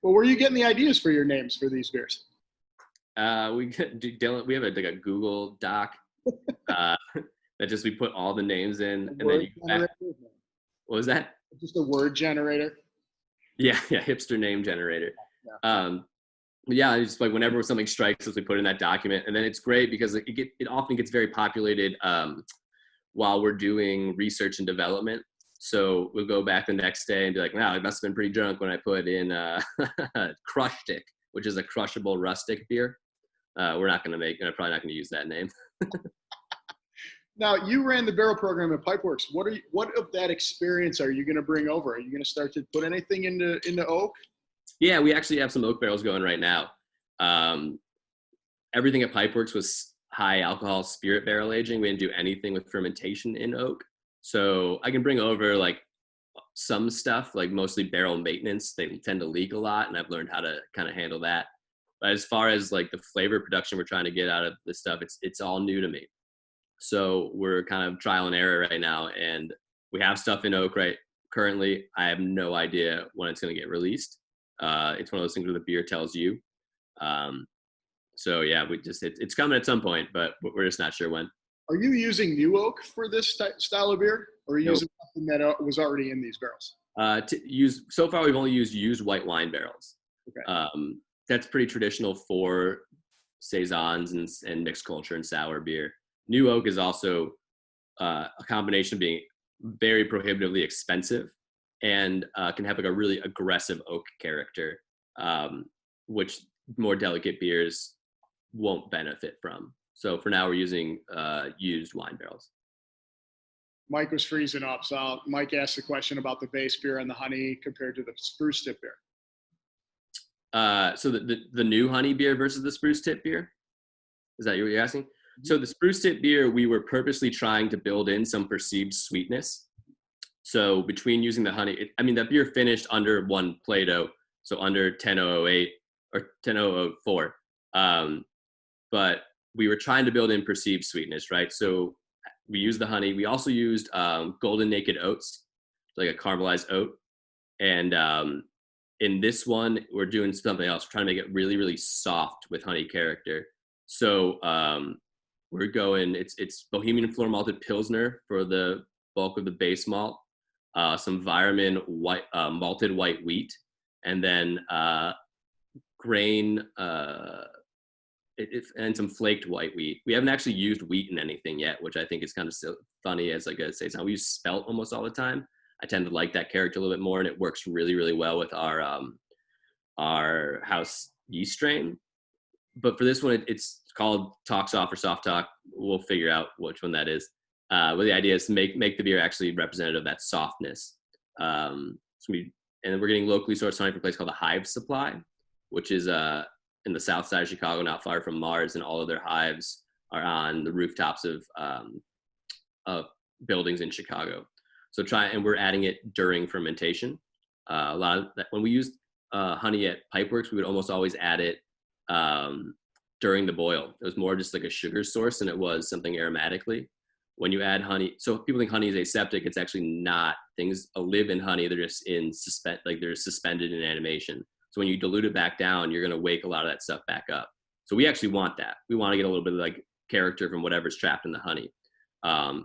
Well, where are you getting the ideas for your names for these beers? We have a Google Doc that just we put all the names in, and then what was that? Just a word generator. Yeah, hipster name generator. Yeah, it's just like whenever something strikes us, we put in that document, and then it's great because it often gets very populated while we're doing research and development. So we'll go back the next day and be like, wow, I must have been pretty drunk when I put in Crushstick, which is a crushable rustic beer. We're probably not going to use that name. Now, you ran the barrel program at Pipeworks. What of that experience are you going to bring over? Are you going to start to put anything into oak? Yeah, we actually have some oak barrels going right now. Everything at Pipeworks was high alcohol spirit barrel aging. We didn't do anything with fermentation in oak. So I can bring over like some stuff, like mostly barrel maintenance. They tend to leak a lot, and I've learned how to kind of handle that. But as far as like the flavor production we're trying to get out of this stuff, it's all new to me. So we're kind of trial and error right now, and we have stuff in oak currently. I have no idea when it's going to get released. It's one of those things where the beer tells you. So yeah, it's coming at some point, but we're just not sure when. Are you using new oak for this style of beer, or are you using something that was already in these barrels? So far, we've only used white wine barrels. Okay. That's pretty traditional for saisons and mixed culture and sour beer. New oak is also a combination of being very prohibitively expensive and can have like a really aggressive oak character, which more delicate beers won't benefit from. So for now, we're using used wine barrels. Mike was freezing up. So Mike asked a question about the base beer and the honey compared to the spruce tip beer. So the new honey beer versus the spruce tip beer? Is that what you're asking? Mm-hmm. So the spruce tip beer, we were purposely trying to build in some perceived sweetness. So between using the honey, that beer finished under 1 Plato. so under 10.008 or 10.004. But we were trying to build in perceived sweetness, right? So we used the honey. We also used golden naked oats, like a caramelized oat. And in this one, we're doing something else. We're trying to make it really, really soft with honey character. So we're going, it's Bohemian floor malted Pilsner for the bulk of the base malt, some Vyramin white, malted white wheat, and then grain, and some flaked white wheat. We haven't actually used wheat in anything yet, which I think is kind of funny as like I say, we use spelt almost all the time. I tend to like that character a little bit more, and it works really, really well with our house yeast strain. But for this one, it's called Talk Soft or Soft Talk. We'll figure out which one that is. But the idea is to make the beer actually representative of that softness. And we're getting locally sourced honey from a place called the Hive Supply, which is in the south side of Chicago, not far from Mars, and all of their hives are on the rooftops of buildings in Chicago. So and we're adding it during fermentation. A lot of that, when we used honey at Pipeworks, we would almost always add it during the boil. It was more just like a sugar source than it was something aromatically. When you add honey, so people think honey is aseptic. It's actually not. Things live in honey. They're just they're suspended in animation. So when you dilute it back down, you're going to wake a lot of that stuff back up. So we actually want that. We want to get a little bit of like character from whatever's trapped in the honey.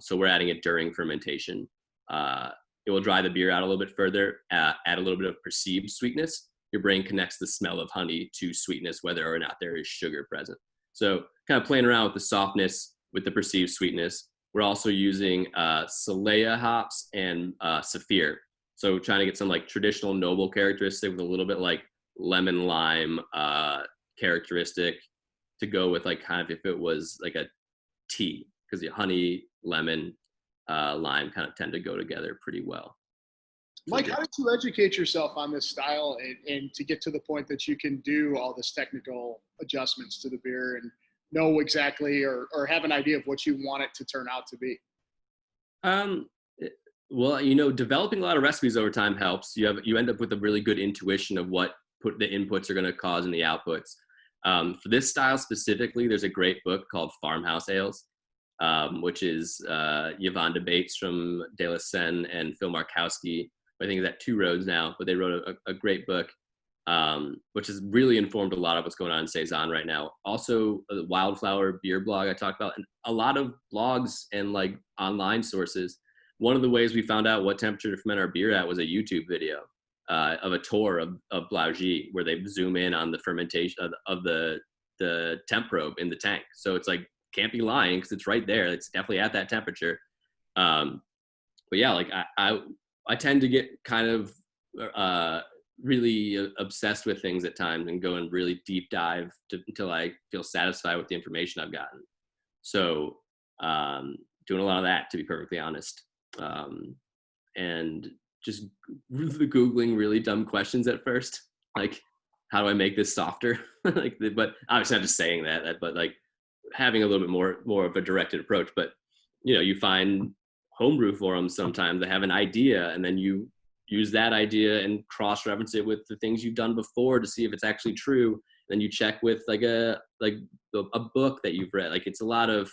So we're adding it during fermentation. It will dry the beer out a little bit further, add a little bit of perceived sweetness. Your brain connects the smell of honey to sweetness, whether or not there is sugar present. So kind of playing around with the softness, with the perceived sweetness. We're also using Schallau hops and Saphir. So trying to get some like traditional noble characteristic with a little bit like lemon lime characteristic to go with like kind of if it was like a tea, because the honey, lemon, lime kind of tend to go together pretty well. Mike, how did you educate yourself on this style and to get to the point that you can do all this technical adjustments to the beer and know exactly or have an idea of what you want it to turn out to be? Well, developing a lot of recipes over time helps. You end up with a really good intuition of what the inputs are going to cause and the outputs. For this style specifically, there's a great book called Farmhouse Ales, which is Yvonne DeBates from De La Seine and Phil Markowski. I think it's at Two Roads now, but they wrote a great book, which has really informed a lot of what's going on in Saison right now. Also, the Wildflower beer blog I talked about, and a lot of blogs and like online sources. One of the ways we found out what temperature to ferment our beer at was a YouTube video of a tour of Blaugy, where they zoom in on the fermentation of the temp probe in the tank. So it's like, can't be lying because it's right there. It's definitely at that temperature. But yeah, like I tend to get kind of really obsessed with things at times and go and really deep dive until I feel satisfied with the information I've gotten. So doing a lot of that, to be perfectly honest. And just Googling really dumb questions at first, like, how do I make this softer? But obviously I'm just saying that, but like having a little bit more of a directed approach. But, you find homebrew forums sometimes that have an idea, and then you use that idea and cross-reference it with the things you've done before to see if it's actually true. Then you check with a book that you've read. Like, it's a lot of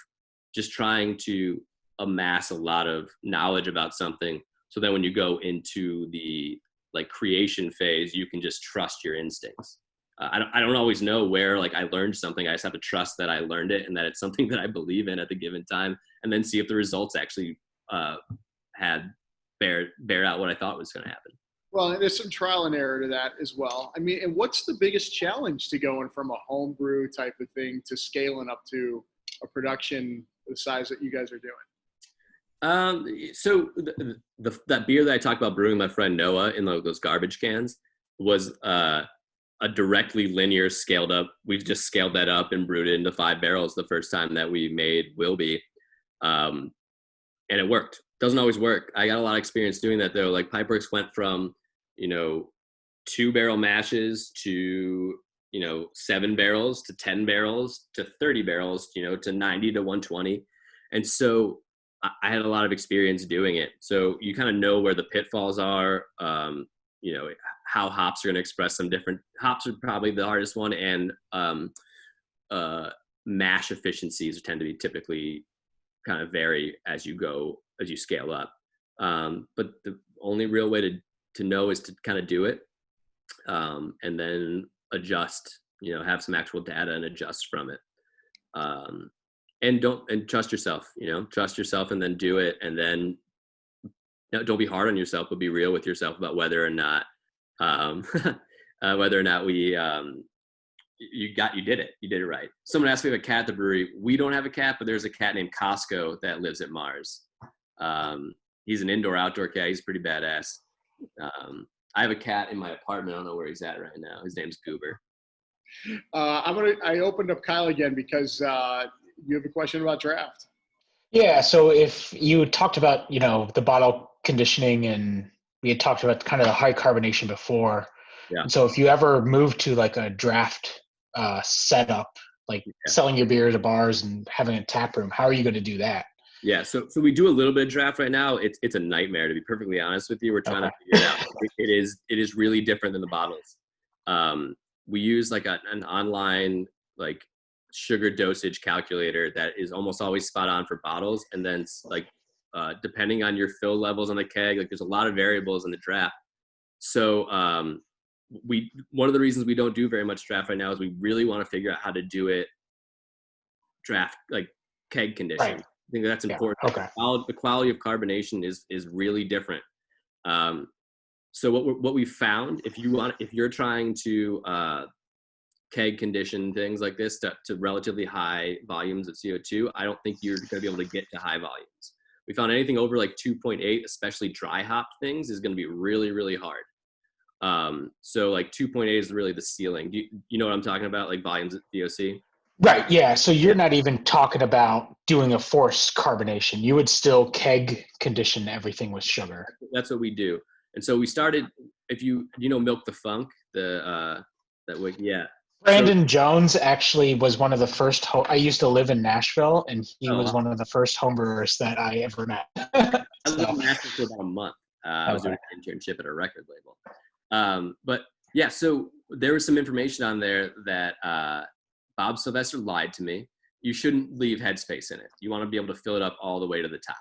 just trying to amass a lot of knowledge about something, so then when you go into the like creation phase, you can just trust your instincts. I don't always know where like I learned something. I just have to trust that I learned it and that it's something that I believe in at the given time, and then see if the results actually bear out what I thought was going to happen. Well, and there's some trial and error to that as well. I mean, and what's the biggest challenge to going from a homebrew type of thing to scaling up to a production the size that you guys are doing? So that beer that I talked about brewing, my friend Noah, in those garbage cans, was a directly linear scaled up. We've just scaled that up and brewed it into 5 barrels the first time that we made Wilby. And it worked. Doesn't always work. I got a lot of experience doing that though. Like Pipeworks went from, 2-barrel mashes to, 7 barrels to 10 barrels to 30 barrels, to 90 to 120. And so I had a lot of experience doing it. So you kind of know where the pitfalls are, how hops are going to express some different. Hops are probably the hardest one, and mash efficiencies tend to be typically kind of vary as you scale up. But the only real way to know is to kind of do it, and then adjust, have some actual data and adjust from it. And trust yourself, trust yourself, and then do it. And then don't be hard on yourself, but be real with yourself about whether or not you did it right. Someone asked me about a cat at the brewery. We don't have a cat, but there's a cat named Costco that lives at Mars. He's an indoor-outdoor cat. He's pretty badass. I have a cat in my apartment. I don't know where he's at right now. His name's Goober. I opened up Kyle again because you have a question about draft. Yeah. So if you talked about, the bottle conditioning, and we had talked about kind of the high carbonation before. Yeah. And so if you ever move to like a draft setup, like selling your beer to bars and having a tap room, how are you going to do that? Yeah, so we do a little bit of draft right now. It's a nightmare, to be perfectly honest with you. We're trying to figure it out. It is really different than the bottles. We use like an online like sugar dosage calculator that is almost always spot on for bottles, and then like depending on your fill levels on the keg, like there's a lot of variables in the draft. So one of the reasons we don't do very much draft right now is we really want to figure out how to do it draft like keg condition. Right. I think that's important. Okay. The quality of carbonation is really different. So what we found, if you're trying to keg condition things like this to relatively high volumes of CO2, I don't think you're going to be able to get to high volumes. We found anything over like 2.8, especially dry hopped things, is going to be really, really hard. So like 2.8 is really the ceiling. Do you know what I'm talking about? Like volumes of VOC? Right. Yeah. So you're not even talking about doing a forced carbonation. You would still keg condition everything with sugar. That's what we do. And so we started, if you Milk the Funk, Brandon Jones actually was one of the first. I used to live in Nashville, and he was one of the first homebrewers that I ever met. I was in Nashville for about a month. I was doing an internship at a record label. But yeah, so there was some information on there that Bob Sylvester lied to me. You shouldn't leave headspace in it. You want to be able to fill it up all the way to the top.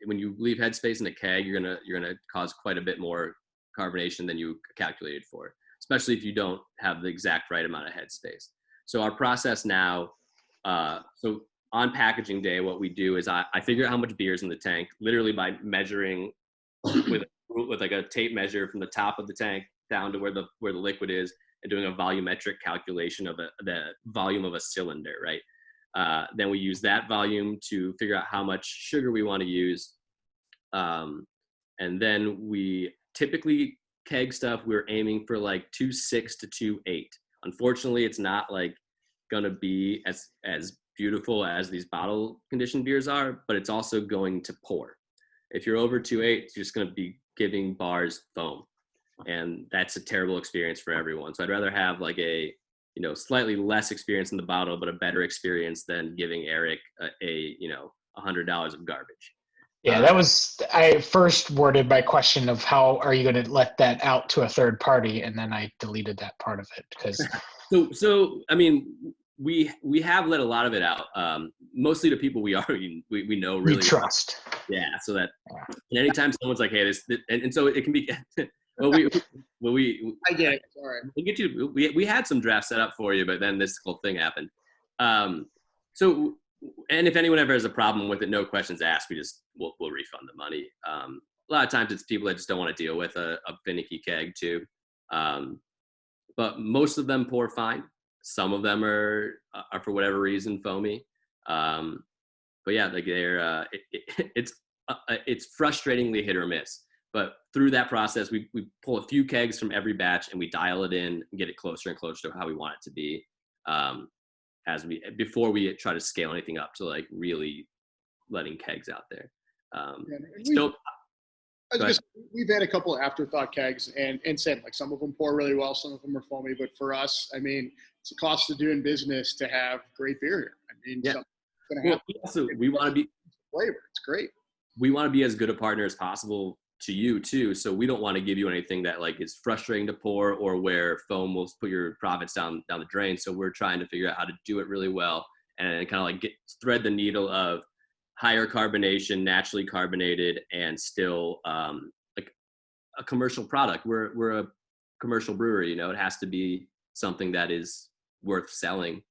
When you leave headspace in a keg, you're gonna cause quite a bit more carbonation than you calculated for, especially if you don't have the exact right amount of headspace. So our process now, so on packaging day, what we do is I figure out how much beer is in the tank, literally by measuring with like a tape measure from the top of the tank down to where the liquid is, and doing a volumetric calculation of the volume of a cylinder, right? Then we use that volume to figure out how much sugar we want to use. And then we typically keg stuff, we're aiming for like 2.6 to 2.8. Unfortunately, it's not like going to be as beautiful as these bottle conditioned beers are, but it's also going to pour. If you're over 2.8, it's just going to be giving bars foam. And that's a terrible experience for everyone. So I'd rather have like a slightly less experience in the bottle, but a better experience than giving Eric $100 of garbage. Yeah, that was, I first worded my question of how are you going to let that out to a third party, and then I deleted that part of it because. So I mean, we have let a lot of it out, mostly to people we know really we trust. Well. Yeah, so that and anytime someone's like, hey, this and so it can be. I get it. All right. We'll get you. We had some drafts set up for you, but then this whole thing happened. So, and if anyone ever has a problem with it, no questions asked. We'll refund the money. A lot of times it's people that just don't want to deal with a finicky keg too. But most of them pour fine. Some of them are for whatever reason foamy. But yeah, like it's frustratingly hit or miss. But through that process, we pull a few kegs from every batch and we dial it in and get it closer and closer to how we want it to be, before we try to scale anything up to like really letting kegs out there. We've had a couple of afterthought kegs and said like some of them pour really well, some of them are foamy. But for us, I mean, it's a cost of doing business to have great beer here. I mean, we want to be flavor. It's great. We want to be as good a partner as possible to you too. So we don't want to give you anything that like is frustrating to pour or where foam will put your profits down the drain. So we're trying to figure out how to do it really well and kind of like thread the needle of higher carbonation, naturally carbonated, and still like a commercial product. We're a commercial brewery, you know, it has to be something that is worth selling.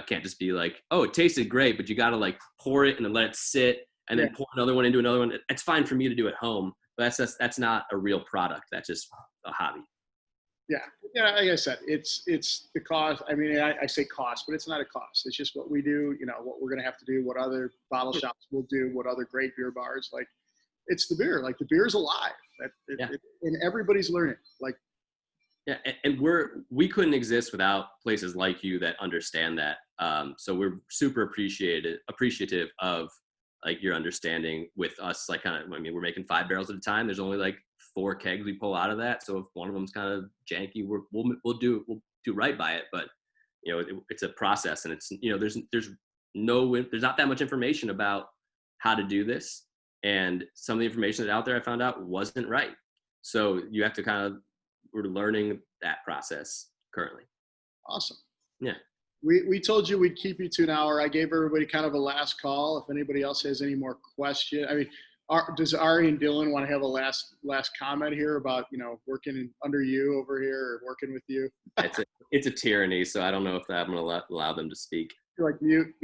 Can't just be like, oh, it tasted great, but you got to like pour it and then let it sit and then pour another one into another one. It's fine for me to do at home, but that's not a real product. That's just a hobby. Yeah. Yeah. Like I said, it's the cost. I mean, I say cost, but it's not a cost. It's just what we do, you know, what we're going to have to do, what other bottle shops will do, what other great beer bars, like it's the beer, like the beer is alive and everybody's learning. Like, yeah. And we couldn't exist without places like you that understand that. So we're super appreciative of like your understanding with us, like kind of, I mean, we're making 5 barrels at a time. There's only like 4 kegs we pull out of that. So if one of them's kind of janky, we'll do right by it. But you know, it's a process, and it's, you know, there's not that much information about how to do this. And some of the information that's out there I found out wasn't right. So you have to we're learning that process currently. Awesome. Yeah. We told you we'd keep you to an hour. I gave everybody kind of a last call. If anybody else has any more questions, I mean, does Ari and Dylan want to have a last comment here about, you know, working under you over here or working with you? It's a tyranny, so I don't know if I'm going to allow them to speak. You're like mute.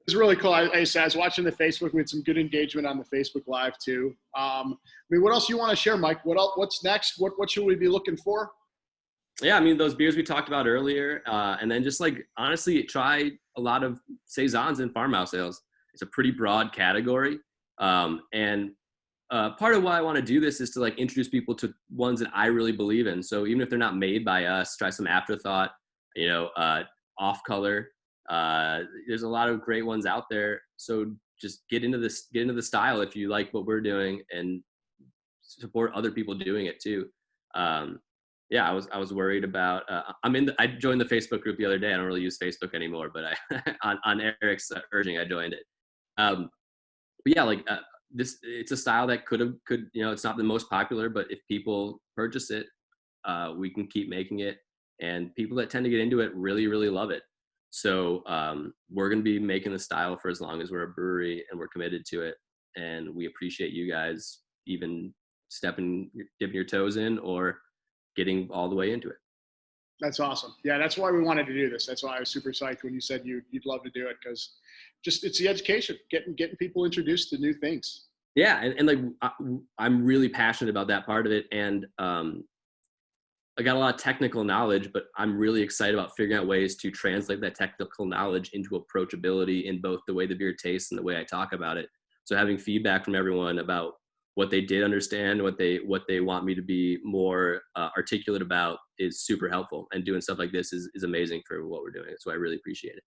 It's really cool. I was watching the Facebook. We had some good engagement on the Facebook Live too. I mean, what else you want to share, Mike? What's next? What should we be looking for? Yeah, I mean, those beers we talked about earlier, and then just like honestly, try a lot of saisons and farmhouse ales. It's a pretty broad category, and part of why I want to do this is to like introduce people to ones that I really believe in. So even if they're not made by us, try some Afterthought, you know, Off Color. There's a lot of great ones out there. So just get into the style if you like what we're doing, and support other people doing it too. Yeah, I was worried about. I joined the Facebook group the other day. I don't really use Facebook anymore, but on Eric's urging, I joined it. But yeah, like it's a style that could you know, it's not the most popular, but if people purchase it, we can keep making it, and people that tend to get into it really, really love it. So we're going to be making the style for as long as we're a brewery, and we're committed to it, and we appreciate you guys even dipping your toes in or getting all the way into it. That's awesome. Yeah, that's why we wanted to do this. That's why I was super psyched when you said you'd love to do it, because just it's the education, getting people introduced to new things. Yeah, and like I'm really passionate about that part of it, and I got a lot of technical knowledge, but I'm really excited about figuring out ways to translate that technical knowledge into approachability in both the way the beer tastes and the way I talk about it. So having feedback from everyone about what they did understand, what they want me to be more articulate about is super helpful. And doing stuff like this is amazing for what we're doing. So I really appreciate it.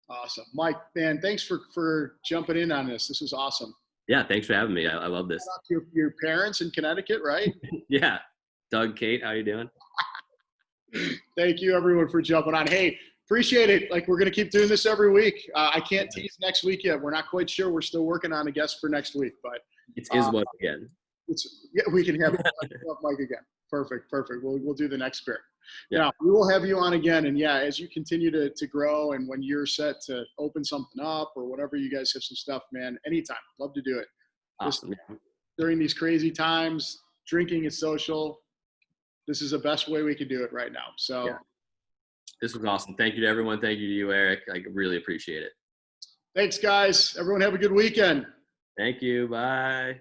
Awesome. Mike, man, thanks for jumping in on this. This was awesome. Yeah, thanks for having me. I love this. Your parents in Connecticut, right? Yeah. Doug, Kate, how you doing? Thank you, everyone, for jumping on. Hey, appreciate it. Like, we're going to keep doing this every week. I can't tease next week yet. We're not quite sure. We're still working on a guest for next week, but it's what again? We can have Mike again. Perfect. We'll do the next beer. Yeah, we will have you on again. And yeah, as you continue to grow, and when you're set to open something up or whatever, you guys have some stuff, man, anytime. Love to do it. Awesome. During these crazy times, drinking is social. This is the best way we can do it right now. So this was awesome. Thank you to everyone. Thank you to you, Eric. I really appreciate it. Thanks, guys. Everyone have a good weekend. Thank you. Bye.